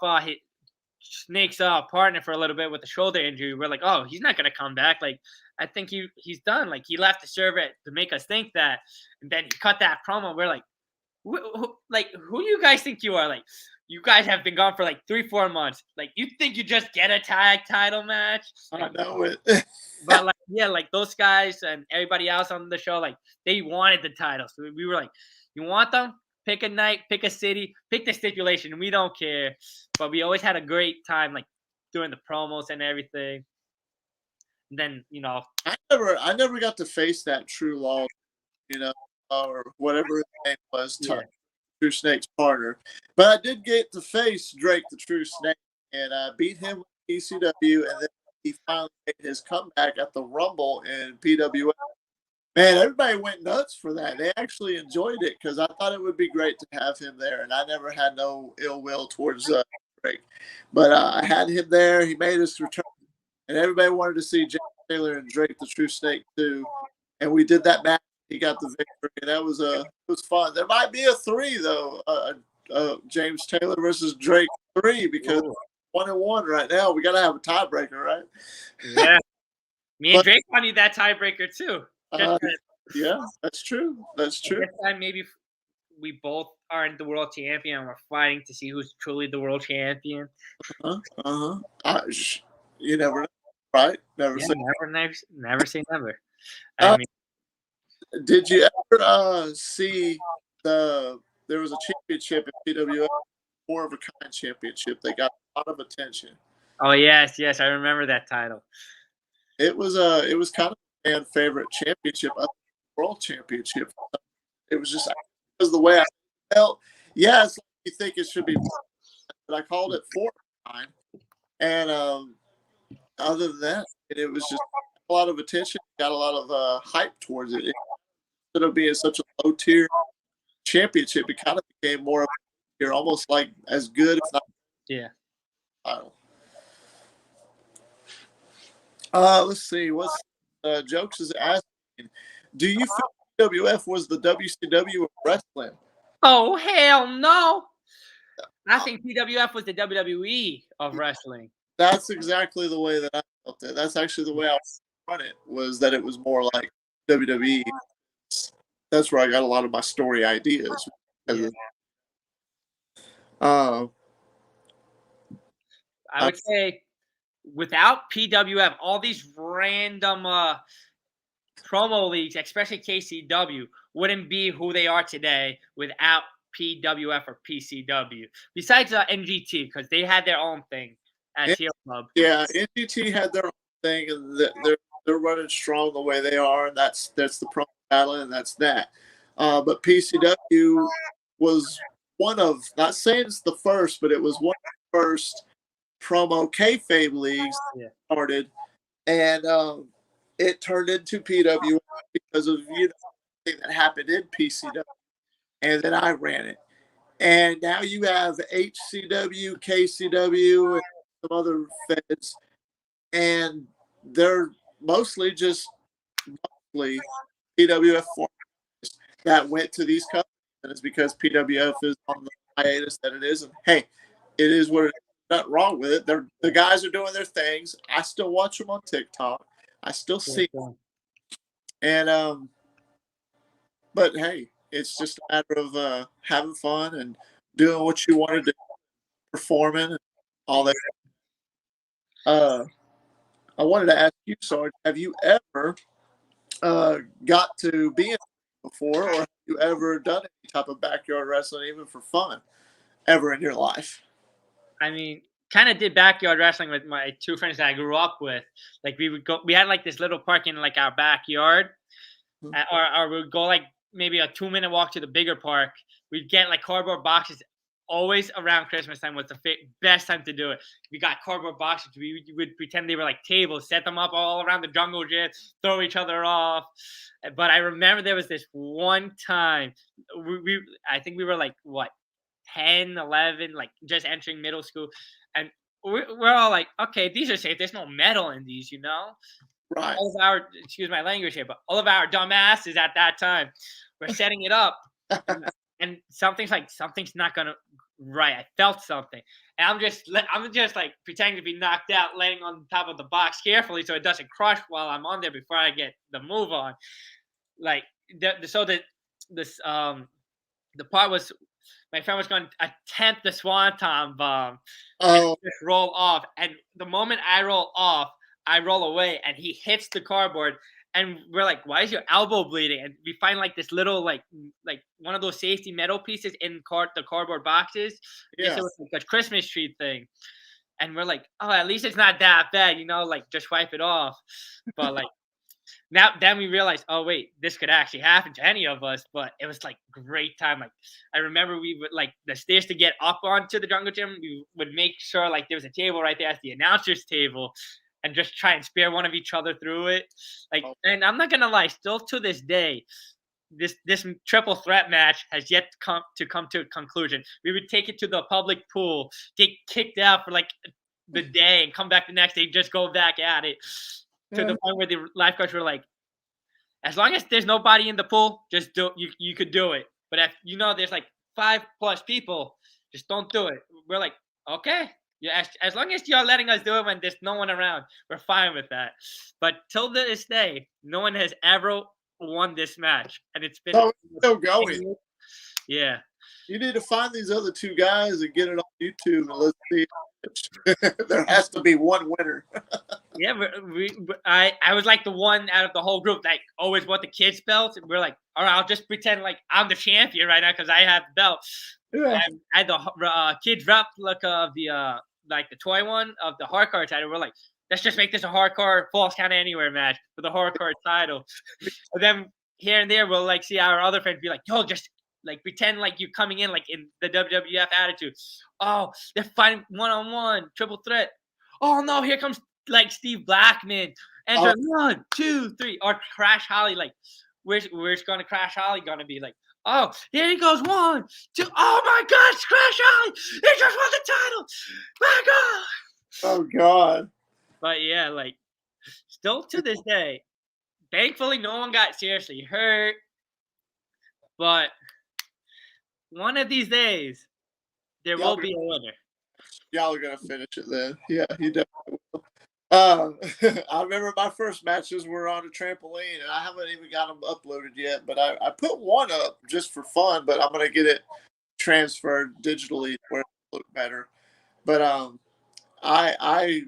Speaker 1: Snake's partner for a little bit with a shoulder injury. We're like, oh, he's not gonna come back. I think he's done. He left the server to make us think that, and then he cut that promo. We're like, who do you guys think you are? You guys have been gone for 3-4 months. You think you just get a tag title match?
Speaker 2: I know it.
Speaker 1: But those guys and everybody else on the show, they wanted the titles. So we were like, you want them? Pick a night, pick a city, pick the stipulation. We don't care. But we always had a great time, doing the promos and everything. And then,
Speaker 2: I never got to face that True Law, or whatever his name was, True Snake's partner. But I did get to face Drake the True Snake, and I beat him with ECW, and then he finally made his comeback at the Rumble in PWF. Man, everybody went nuts for that. They actually enjoyed it because I thought it would be great to have him there, and I never had no ill will towards Drake. But I had him there. He made his return, and everybody wanted to see James Taylor and Drake the True Snake too. And we did that match. He got the victory, and that was it was fun. There might be a 3 though, James Taylor versus Drake 3 because 1-1 right now. We gotta have a tiebreaker, right?
Speaker 1: Yeah, me and Drake wanted that tiebreaker too.
Speaker 2: Yeah, that's true. That's true.
Speaker 1: This time maybe we both aren't the world champion and we're fighting to see who's truly the world champion.
Speaker 2: You never know, right? Never say
Speaker 1: never.
Speaker 2: I mean, did you ever see there was a championship in PWF, more of a kind championship. They got a lot of attention.
Speaker 1: Oh yes, I remember that title.
Speaker 2: It was kind of a fan favorite championship, world championship. It was the way I felt. Yes, you think it should be, but I called it 4-9. And other than that, it was just a lot of attention, got a lot of hype towards it. Instead of being such a low tier championship, it kind of became more of a tier, almost as good, if not.
Speaker 1: Yeah.
Speaker 2: Let's see. What's Jokes is asking? Do you feel PWF was the WCW of wrestling?
Speaker 1: Oh hell no! I think PWF was the WWE of wrestling.
Speaker 2: That's exactly the way that I felt it. That's actually the way I run it. Was that it was more like WWE. That's where I got a lot of my story ideas. Yeah.
Speaker 1: I would say without PWF, all these random promo leagues, especially KCW, wouldn't be who they are today without PWF or PCW. Besides NGT, because they had their own thing as Heel Club.
Speaker 2: Yeah, NGT had their own thing, and they're running strong the way they are, and that's the pro battle, and that's that. But PCW was one of, not saying it's the first, but it was one of the first promo kayfabe leagues started, and it turned into PWF because of thing that happened in PCW, and then I ran it, and now you have HCW, KCW, and some other feds, and they're mostly PWF that went to these companies, and it's because PWF is on the hiatus that it is, and hey, it is what it is. Nothing wrong with it. The guys are doing their things. I still watch them on TikTok. I still see them. And but hey, it's just a matter of having fun and doing what you want to do, performing and all that. I wanted to ask you, Sarg, have you ever got to be in before, or have you ever done any type of backyard wrestling, even for fun, ever in your life?
Speaker 1: I mean, kind of did backyard wrestling with my two friends that I grew up with. Like we had like this little park in like our backyard, or we would go like maybe a 2-minute walk to the bigger park. We'd get like cardboard boxes. Always around Christmas time was the best time to do it. We got cardboard boxes. We would pretend they were like tables, set them up all around the jungle gym, throw each other off. But I remember there was this one time I think we were like, what, 10, 11, like just entering middle school. And we're all like, okay, these are safe. There's no metal in these, you know?
Speaker 2: Right.
Speaker 1: All of our, excuse my language here, but all of our dumbasses at that time were setting it up. And something's not gonna right. I felt something, and I'm just like pretending to be knocked out, laying on top of the box carefully so it doesn't crush while I'm on there before I get the move on. Like the part was my friend was going to attempt the swanton bomb and just roll off, and the moment I roll off, I roll away, and he hits the cardboard. And we're like, why is your elbow bleeding? And we find like this little like one of those safety metal pieces in the cardboard boxes. Yeah. It was like a Christmas tree thing. And we're like, oh, at least it's not that bad, you know, like just wipe it off. But like then we realized, oh wait, this could actually happen to any of us. But it was like great time. Like I remember we would like the stairs to get up onto the jungle gym. We would make sure like there was a table right there at the announcer's table, and just try and spare one of each other through it. Like, and I'm not gonna lie, still to this day, this triple threat match has yet to come to a conclusion. We would take it to the public pool, get kicked out for like the day, and come back the next day, just go back at it. To the point where the lifeguards were like, as long as there's nobody in the pool, just do you could do it. But if you know there's like 5+ people, just don't do it. We're like, okay. Yeah, as long as you're letting us do it when there's no one around, we're fine with that. But till this day, no one has ever won this match, and it's been
Speaker 2: still going.
Speaker 1: Yeah,
Speaker 2: you need to find these other two guys and get it on YouTube, and let's see. There has to be one winner.
Speaker 1: Yeah, I was like the one out of the whole group that always bought the kids' belt. We're like, all right, I'll just pretend like I'm the champion right now because I have the belt. Yeah. And I had the kids replica of the like the toy one of the hardcore title. We're like, let's just make this a hardcore falls count anywhere match for the hardcore title. And then here and there we'll like see our other friends be like, yo, just like pretend like you're coming in like in the WWF attitude. Oh, they're fighting 1-on-1, triple threat. Oh no, here comes like Steve Blackman. Enter 1, 2, 3, or Crash Holly. Like, where's gonna Crash Holly gonna be? Like, oh, here he goes 1, 2. Oh my gosh, Crash Holly! He just won the title. My God.
Speaker 2: Oh God.
Speaker 1: But yeah, like, still to this day, thankfully no one got seriously hurt. But one of these days, there will be a winner.
Speaker 2: Y'all are gonna finish it then. Yeah, you definitely will. I remember my first matches were on a trampoline, and I haven't even got them uploaded yet. But I put one up just for fun, but I'm gonna get it transferred digitally where it look better. But I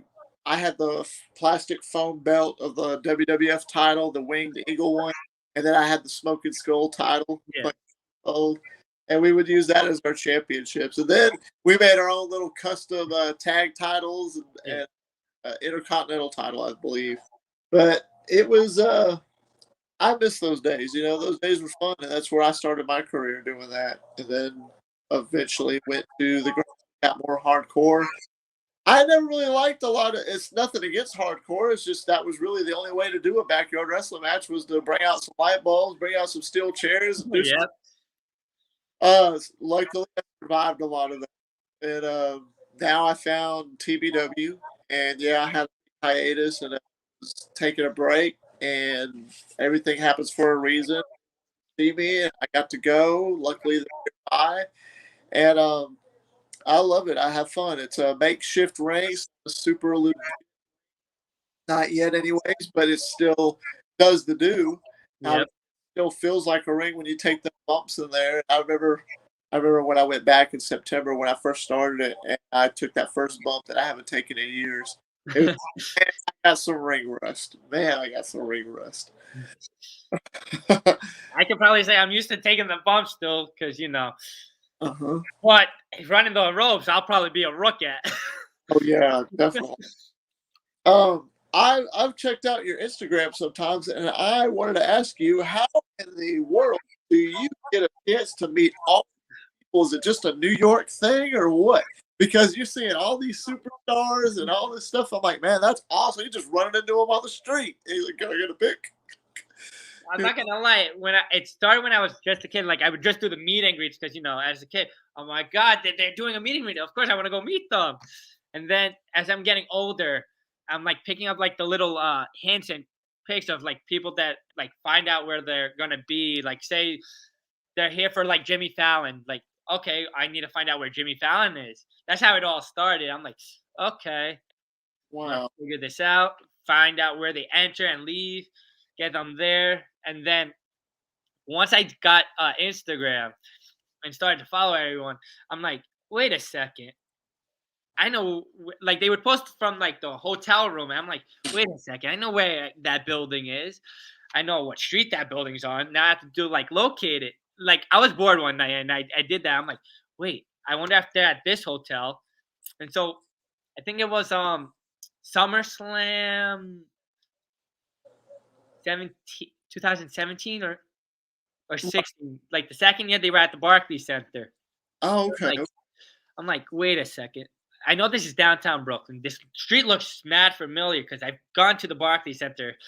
Speaker 2: had the plastic foam belt of the WWF title, the winged eagle one, and then I had the Smoking Skull title. Yeah. Old. and we would use that as our championships. And then we made our own little custom tag titles and intercontinental title, I believe. But it was I miss those days. You know, those days were fun, and that's where I started my career doing that. And then eventually went to the got more hardcore. I never really liked a lot of. It's nothing against hardcore. It's just that was really the only way to do a backyard wrestling match was to bring out some light bulbs, bring out some steel chairs, and do luckily I survived a lot of that. And now I found TBW, and yeah, I had a hiatus and I was taking a break, and everything happens for a reason. See me, and I got to go. Luckily, they're by, and I love it. I have fun. It's a makeshift race, a super elusive. Not yet, anyways, but it still does the do. Yep. It still feels like a ring when you take the bumps in there. I remember when I went back in September when I first started it, and I took that first bump that I haven't taken in years. Man, I got some ring rust. Man, I got some ring rust.
Speaker 1: I could probably say I'm used to taking the bumps still because, you know. But running the ropes, I'll probably be a rook at.
Speaker 2: Oh, yeah, definitely. I've checked out your Instagram sometimes, and I wanted to ask you, how in the world do you get a chance to meet all people? Is it just a New York thing or what? Because you're seeing all these superstars and all this stuff. I'm like, man, that's awesome. You're just running into them on the street. He's like, can I get a pic?
Speaker 1: I'm not gonna lie. It started when I was just a kid. Like I would just do the meet and greets because, you know, as a kid, oh my god, they're doing a meet and greet. Of course, I want to go meet them. And then as I'm getting older, I'm like picking up like the little hints and pics of like people that like find out where they're gonna be. Like say they're here for like Jimmy Fallon. Like, okay, I need to find out where Jimmy Fallon is. That's how it all started. I'm like, okay,
Speaker 2: wow,
Speaker 1: figure this out. Find out where they enter and leave. Get them there, and then once I got Instagram and started to follow everyone, I'm like, wait a second. I know, like they would post from like the hotel room, and I'm like, wait a second, I know where that building is. I know what street that building's on. Now I have to do like locate it. Like I was bored one night and I did that. I'm like, wait, I wonder if they're at this hotel. And so I think it was SummerSlam 2017 or 16. Like the second year they were at the Barclays Center.
Speaker 2: Oh, okay.
Speaker 1: I'm like, wait a second. I know this is downtown Brooklyn. This street looks mad familiar because I've gone to the Barclays Center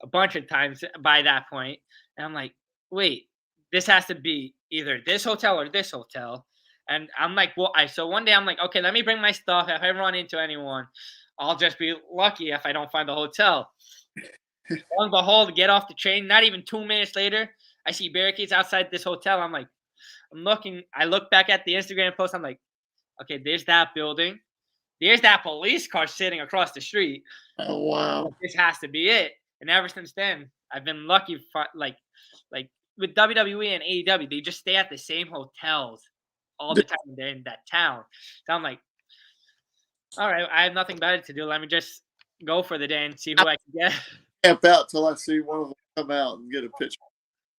Speaker 1: a bunch of times by that point. And I'm like, wait, this has to be either this hotel or this hotel. And I'm like, well, so one day I'm like, okay, let me bring my stuff. If I run into anyone, I'll just be lucky if I don't find the hotel. Lo and behold, get off the train. Not even 2 minutes later, I see barricades outside this hotel. I'm like, I look back at the Instagram post. I'm like, okay, there's that building. There's that police car sitting across the street.
Speaker 2: Oh, wow.
Speaker 1: This has to be it. And ever since then, I've been lucky. Like with WWE and AEW, they just stay at the same hotels all the time. They're in that town. So I'm like, all right, I have nothing better to do. Let me just go for the day and see who I can get.
Speaker 2: Camp out till I see one of them come out and get a picture.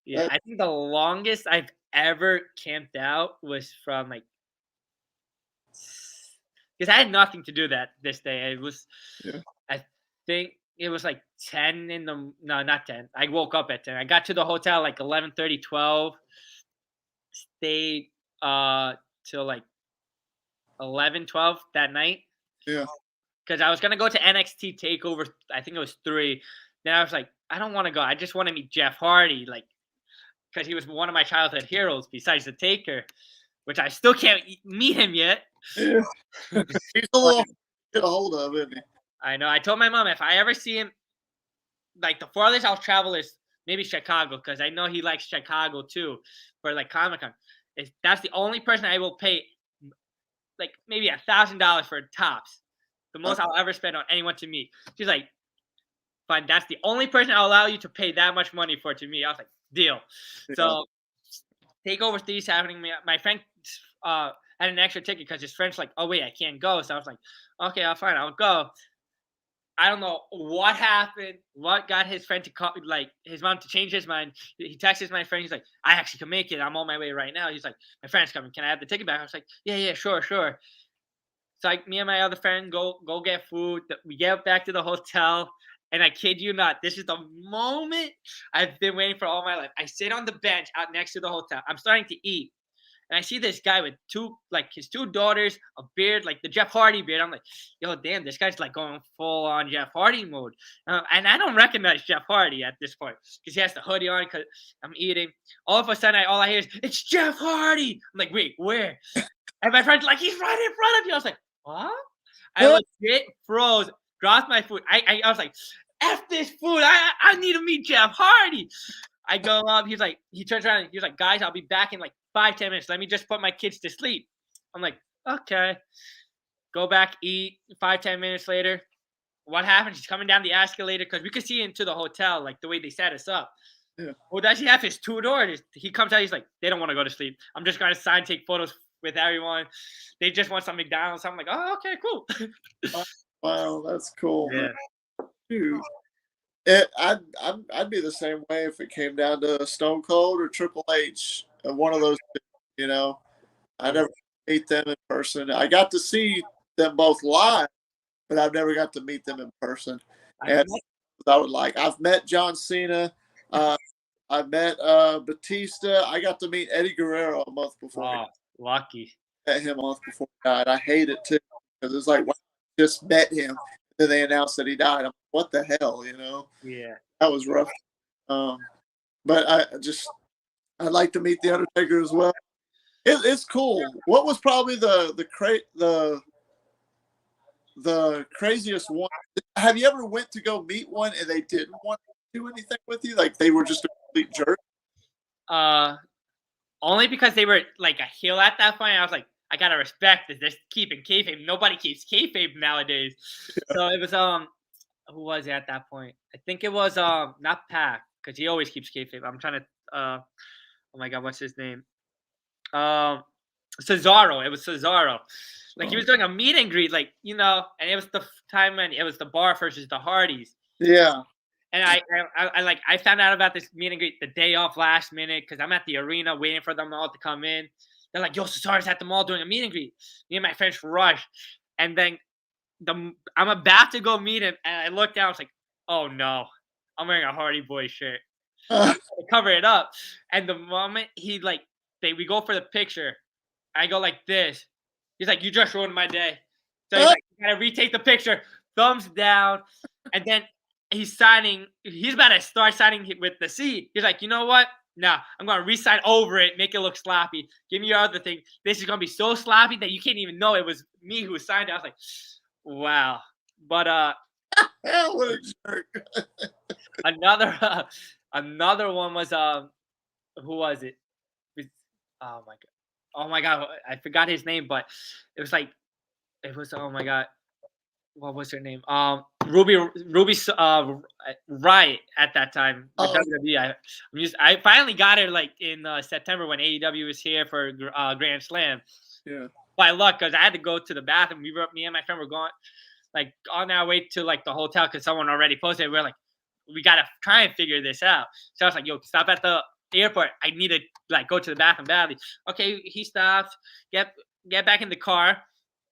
Speaker 1: Yeah, I think the longest I've ever camped out was from like, because I had nothing to do this day. It was, I think it was like 10 no, not 10. I woke up at 10. I got to the hotel like 11:30, 12. Stayed till like 11, 12 that night.
Speaker 2: Yeah.
Speaker 1: Because I was gonna go to NXT Takeover. I think it was 3. Then I was like, I don't want to go. I just want to meet Jeff Hardy, like, because he was one of my childhood heroes besides the Taker, which I still can't meet him yet.
Speaker 2: Yeah. He's a little get a hold of, isn't he?
Speaker 1: I know. I told my mom if I ever see him, like the farthest I'll travel is maybe Chicago, because I know he likes Chicago too for like Comic-Con. That's the only person I will pay like maybe $1,000 for tops. The most I'll ever spend on anyone to meet. She's like, fine, that's the only person I'll allow you to pay that much money for to meet. I was like, deal. Yeah. So Takeover 3 is happening. My friend had an extra ticket because his friend's like, oh wait, I can't go. So I was like, okay, fine, I'll go. I don't know what happened, what got his friend to call, like his mom to change his mind. He texts my friend. He's like, I actually can make it. I'm on my way right now. He's like, my friend's coming. Can I have the ticket back? I was like, yeah, sure, sure. So like me and my other friend go get food. We get back to the hotel, and I kid you not, this is the moment I've been waiting for all my life. I sit on the bench out next to the hotel. I'm starting to eat, and I see this guy with his two daughters, a beard, like the Jeff Hardy beard. I'm like, yo, damn, this guy's like going full on Jeff Hardy mode. And I don't recognize Jeff Hardy at this point because he has the hoodie on because I'm eating. All of a sudden, all I hear is, it's Jeff Hardy. I'm like, wait, where? And my friend's like, he's right in front of you. I was like, what? I legit froze, dropped my food. I was like, F this food. I need to meet Jeff Hardy. I go up. He turns around and he's like, guys, I'll be back in like 5-10 minutes. Let me just put my kids to sleep. I'm like, okay. Go back, eat. 5-10 minutes later, what happens? He's coming down the escalator because we could see into the hotel, like the way they set us up.
Speaker 2: Yeah.
Speaker 1: Well, does he have his two doors? He comes out. He's like, they don't want to go to sleep. I'm just going to sign, take photos with everyone. They just want some McDonald's. I'm like, oh, okay, cool.
Speaker 2: Wow, that's cool.
Speaker 1: Yeah.
Speaker 2: Dude. I'd be the same way if it came down to Stone Cold or Triple H, one of those two, you know. I never meet them in person. I got to see them both live, but I've never got to meet them in person. And I would like. I've met John Cena. I met Batista. I got to meet Eddie Guerrero a month before.
Speaker 1: Oh, lucky.
Speaker 2: Met him a month before he died. I hate it too because it's like, wow, I just met him. Then they announced that he died. I'm like, what the hell, you know?
Speaker 1: Yeah.
Speaker 2: That was rough. But I'd like to meet the Undertaker as well. It's cool. What was probably the craziest one? Have you ever went to go meet one and they didn't want to do anything with you? Like they were just a complete jerk?
Speaker 1: Only because they were like a heel at that point. I was like, I gotta respect this. They're keeping kayfabe. Nobody keeps kayfabe nowadays. Yeah. So it was who was it at that point? I think it was not Pac because he always keeps kayfabe. I'm trying to oh my god, what's his name? Cesaro. It was Cesaro. Like he was doing a meet and greet, like, you know, and it was the time when it was the Bar versus the Hardys.
Speaker 2: Yeah.
Speaker 1: And I found out about this meet and greet the day off last minute because I'm at the arena waiting for them all to come in. They're like, yo, Cesaro's at the mall doing a meet and greet. Me and my friends rush. And then I'm about to go meet him. And I look down. I was like, oh, no. I'm wearing a Hardy Boy shirt. To cover it up. And the moment we go for the picture, I go like this. He's like, you just ruined my day. So he's like, you got to retake the picture. Thumbs down. And then he's signing. He's about to start signing with the C. He's like, you know what? No, I'm going to re-sign over it, make it look sloppy. Give me your other thing. This is going to be so sloppy that you can't even know it was me who signed it. I was like, wow. But
Speaker 2: hell, what a jerk.
Speaker 1: another one was who was it? Oh my god, I forgot his name, but it was oh my god. What was her name? Ruby Riott at that time. WWE. I finally got her like in September when AEW was here for Grand Slam.
Speaker 2: Yeah.
Speaker 1: By luck, because I had to go to the bathroom. Me and my friend were going like on our way to like the hotel because someone already posted. We're like, we gotta try and figure this out. So I was like, yo, stop at the airport. I need to like go to the bathroom badly. Okay, he stops. Get back in the car.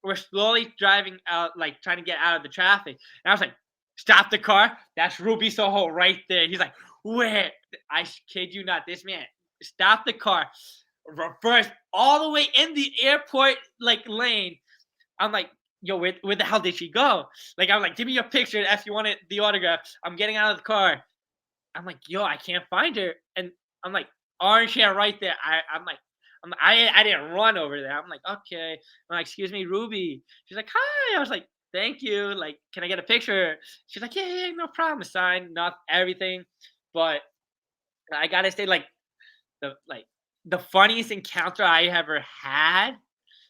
Speaker 1: We're slowly driving out, like trying to get out of the traffic. And I was like, stop the car. That's Ruby Soho right there. He's like, where? I kid you not. This man, stop the car. Reverse all the way in the airport like lane. I'm like, yo, where the hell did she go? Like, I'm like, give me your picture if you wanted the autograph. I'm getting out of the car. I'm like, yo, I can't find her. And I'm like, orange hair right there. I didn't run over there. I'm like, okay. I'm like, excuse me, Ruby. She's like, hi. I was like, thank you. Like, can I get a picture? She's like, yeah, no problem. Sign, not everything. But I gotta say, like the funniest encounter I ever had,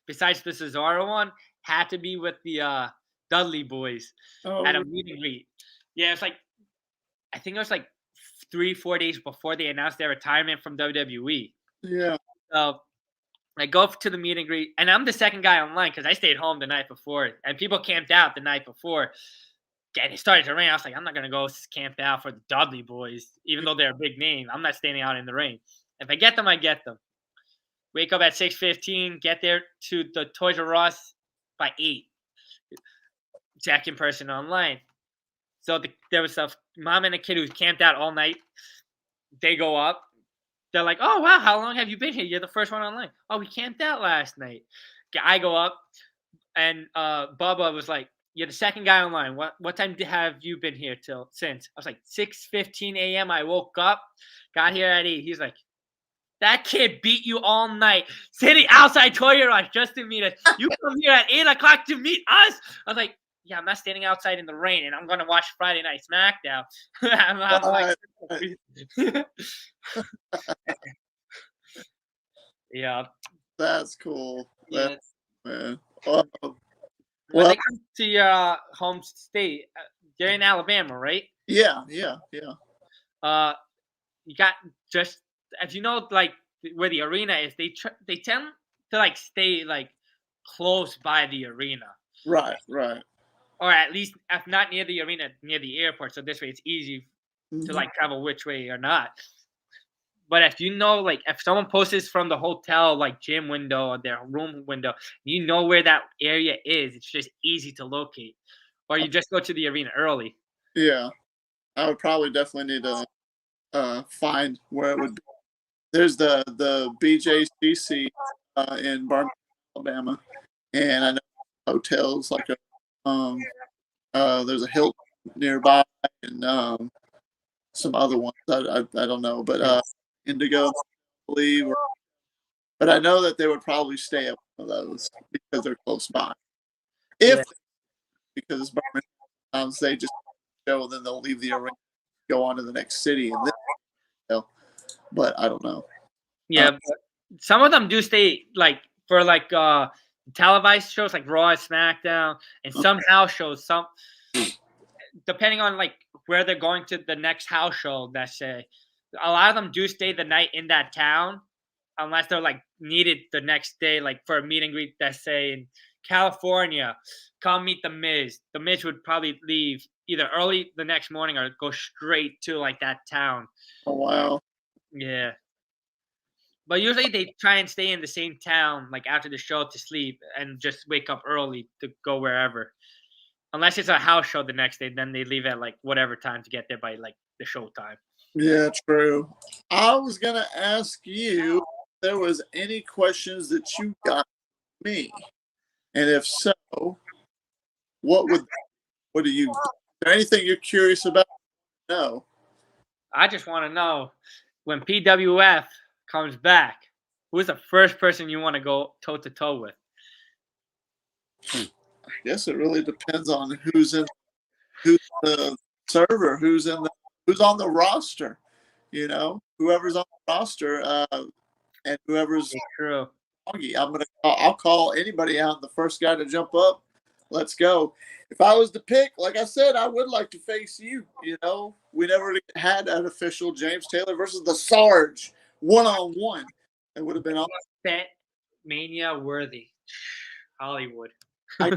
Speaker 1: besides the Cesaro one, had to be with the Dudley boys at a meet and greet. Yeah, it's like, I think it was like 3-4 days before they announced their retirement from WWE.
Speaker 2: Yeah.
Speaker 1: So I go to the meet and greet, and I'm the second guy online because I stayed home the night before, and people camped out the night before. it started to rain. I was like, I'm not gonna go camp out for the Dudley boys, even though they're a big name. I'm not standing out in the rain. If I get them, I get them. Wake up at 6:15. Get there to the Toys R Us by 8. Check in person online. So there was a mom and a kid who camped out all night. They go up. They're like, "Oh wow, how long have you been here? You're the first one online." "Oh, we camped out last night." I go up, and Bubba was like, "You're the second guy online. What time have you been here since?" I was like, 6:15 a.m. I woke up, got here at 8. He's like, "That kid beat you all night, sitting outside Toy R Us just to meet us. You come here at 8 o'clock to meet us?" I was like, "Yeah, I'm not standing outside in the rain, and I'm gonna watch Friday Night SmackDown." I'm like, yeah.
Speaker 2: That's cool.
Speaker 1: Yeah.
Speaker 2: Man.
Speaker 1: When they come to your home state, you're in Alabama, right?
Speaker 2: Yeah.
Speaker 1: You got just as you know, like where the arena is, they tend to like stay like close by the arena,
Speaker 2: Right.
Speaker 1: or at least if not near the arena, near the airport. So this way, it's easy to like travel which way or not. But if you know, like if someone posts from the hotel like gym window or their room window, you know where that area is. It's just easy to locate, or you just go to the arena early.
Speaker 2: Yeah. I would probably definitely need to find where it would be. There's the BJCC in Birmingham, Alabama, and I know hotels like there's a Hilton nearby and some other ones I don't know, but Indigo, I believe. But I know that they would probably stay at one of those because they're close by. Because it's Birmingham, they just go and then they'll leave the arena, go on to the next city, and then but I don't know.
Speaker 1: Yeah, but some of them do stay like for like televised shows like Raw and SmackDown, and some house shows. Some depending on like where they're going to the next house show. That say, a lot of them do stay the night in that town, unless they're like needed the next day, like for a meet and greet. That say in California, come meet the Miz. The Miz would probably leave either early the next morning or go straight to like that town.
Speaker 2: Oh wow!
Speaker 1: Yeah. But usually they try and stay in the same town, like after the show to sleep and just wake up early to go wherever. Unless it's a house show the next day, then they leave at like whatever time to get there by like the show time.
Speaker 2: Yeah, true. I was gonna ask you if there was any questions that you got me, and if so, what do you? Is there anything you're curious about? No.
Speaker 1: I just want to know when PWF comes back, who's the first person you want to go toe to toe with?
Speaker 2: I guess it really depends on who's the server, who's on the roster. You know, whoever's on the roster, and whoever's
Speaker 1: true.
Speaker 2: I'll call anybody out. The first guy to jump up, let's go. If I was to pick, like I said, I would like to face you. You know, we never had an official James Taylor versus the Sarg 1-on-1. It would have been
Speaker 1: that Mania worthy. Hollywood.
Speaker 2: I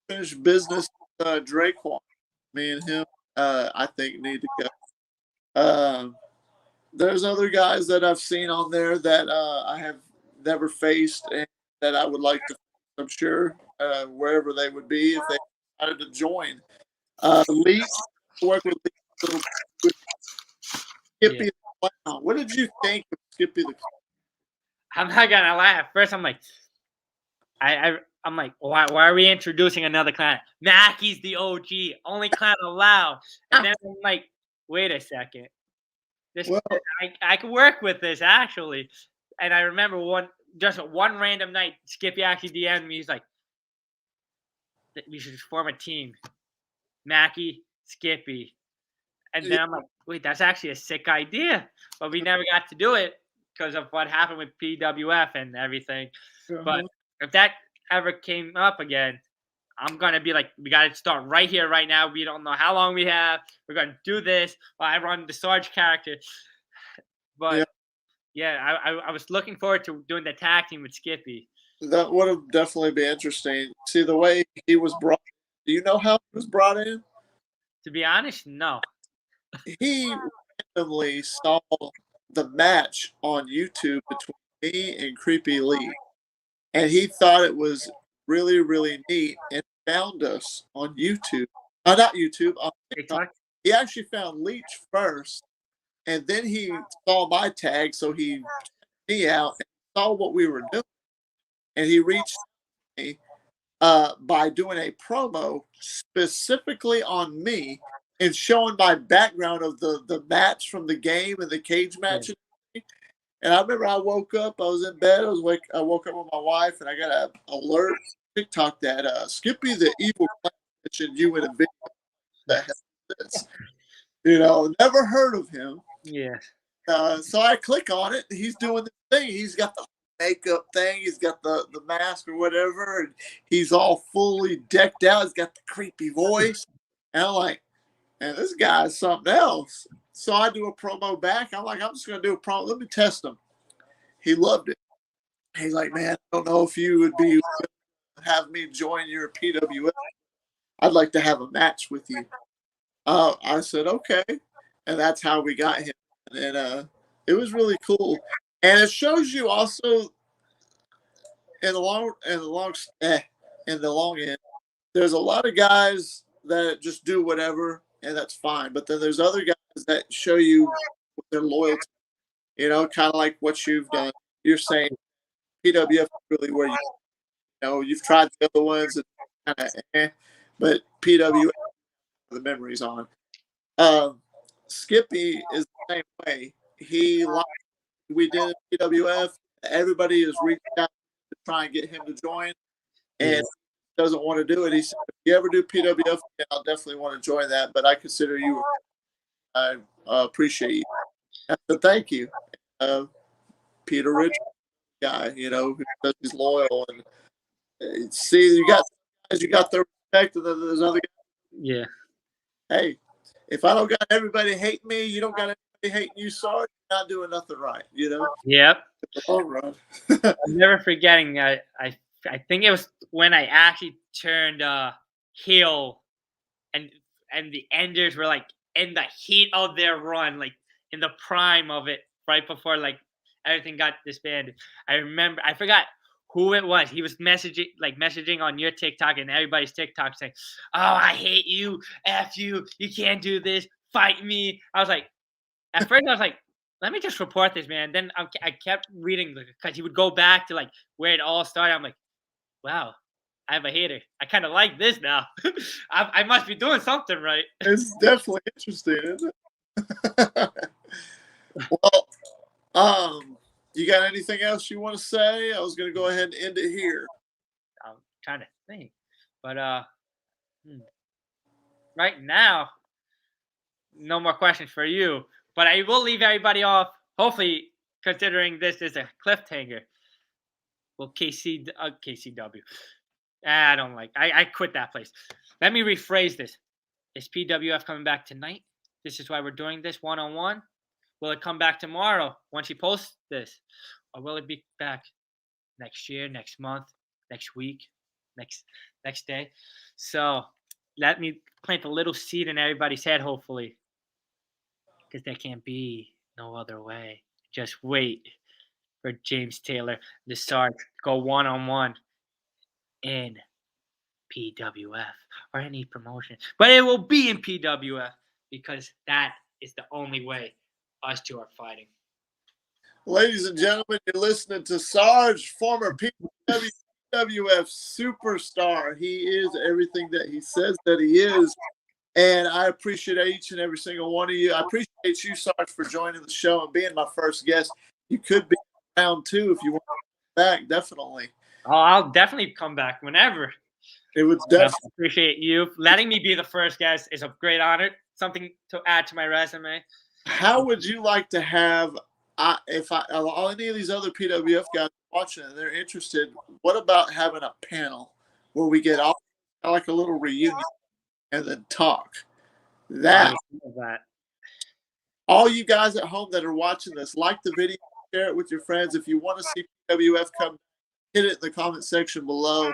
Speaker 2: finished business with Draquan. Me and him, I think, need to go. There's other guys that I've seen on there that I have never faced and that I would like to, I'm sure, wherever they would be if they decided to join. Lee, work with Skippy the Clown. What did you think of Skippy the Clown?
Speaker 1: I'm not gonna lie. At first, I'm like, I'm like, why are we introducing another clown? Mackey's the OG, only clown allowed. And then I'm like, wait a second. I could work with this actually. And I remember one random night, Skippy actually DM'd me. He's like, we should form a team. Mackey, Skippy. And then I'm like, wait, that's actually a sick idea. But we never got to do it because of what happened with PWF and everything. But if that ever came up again, I'm going to be like, we got to start right here, right now. We don't know how long we have. We're going to do this while I run the Sarge character. But, yeah, I was looking forward to doing the tag team with Skippy.
Speaker 2: That would have definitely been interesting. See, the way he was brought Do you know how he was brought in?
Speaker 1: To be honest, no.
Speaker 2: He randomly saw the match on YouTube between me and Creepy Lee, and he thought it was really, really neat and found us on YouTube. Not YouTube, on TikTok. He actually found Leech first, and then he saw my tag, so he checked me out and saw what we were doing, and he reached me by doing a promo specifically on me and showing my background of the match from the game and the cage match. And I remember I woke up, I was in bed, I woke up with my wife, and I got an alert TikTok that Skippy the Evil mentioned you in a video. The hell is this? You know, never heard of him.
Speaker 1: Yeah.
Speaker 2: So I click on it. He's doing the thing. He's got the makeup thing. He's got the mask or whatever, and he's all fully decked out. He's got the creepy voice. And I'm like, man, this guy's something else. So I do a promo back. I'm like, I'm just going to do a promo. Let me test him. He loved it. He's like, man, I don't know if you would be have me join your PWF. I'd like to have a match with you. I said, okay. And that's how we got him. And it was really cool. And it shows you also in the long end, there's a lot of guys that just do whatever, and that's fine. But then there's other guys that show you their loyalty. You know, kind of like what you've done. You're saying PWF is really where you've tried the other ones and kind of, but PWF the memories on. Skippy is the same way. We did PWF. Everybody has reached out to try and get him to join, and doesn't want to do it. He said, if you ever do PWF, I'll definitely want to join that, but I consider you. I appreciate you. I said, thank you. Peter Rich guy, who says he's loyal. And see, you got the respect, and then there's other guys.
Speaker 1: Yeah.
Speaker 2: Hey, if I don't got everybody hating me, you don't got everybody hating you, Sarg, you're not doing nothing right,
Speaker 1: Yep.
Speaker 2: In the long run.
Speaker 1: I'm never forgetting. I think it was when I actually turned heel, and the Enders were like in the heat of their run, like in the prime of it, right before like everything got disbanded. I remember, I forgot who it was. He was messaging on your TikTok and everybody's TikTok saying, "Oh, I hate you, F you, you can't do this, fight me." I was like, at first I was like, let me just report this, man. Then I kept reading because he would go back to like where it all started. I'm like, wow, I have a hater. I kind of like this now. I must be doing something right.
Speaker 2: It's definitely interesting, isn't it? Well, you got anything else you want to say? I was going to go ahead and end it here.
Speaker 1: I'm trying to think, but right now, no more questions for you. But I will leave everybody off. Hopefully, considering this is a cliffhanger. Well, KCW. I don't like. I quit that place. Let me rephrase this. Is PWF coming back tonight? This is why we're doing this one-on-one. Will it come back tomorrow once you post this? Or will it be back next year, next month, next week, next day? So let me plant a little seed in everybody's head, hopefully. Because there can't be no other way. Just wait for James Taylor, the Sarg, go one-on-one in PWF or any promotion. But it will be in PWF because that is the only way us two are fighting.
Speaker 2: Ladies and gentlemen, you're listening to Sarg, former PWF superstar. He is everything that he says that he is. And I appreciate each and every single one of you. I appreciate you, Sarg, for joining the show and being my first guest. You could be round two if you want to come back, definitely.
Speaker 1: Oh, I'll definitely come back whenever.
Speaker 2: It would definitely
Speaker 1: appreciate you letting me be the first guest. Is a great honor. Something to add to my resume.
Speaker 2: How would you like to have? If any of these other PWF guys watching and they're interested, what about having a panel where we get all like a little reunion and then talk? That all you guys at home that are watching this, like the video, share it with your friends. If you want to see PWF come, hit it in the comment section below.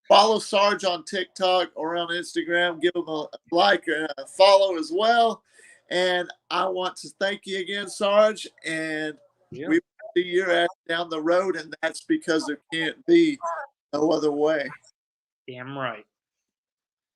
Speaker 2: Follow Sarg on TikTok or on Instagram. Give him a like and a follow as well. And I want to thank you again, Sarg. And we see your ass down the road, and that's because there can't be no other way.
Speaker 1: Damn right.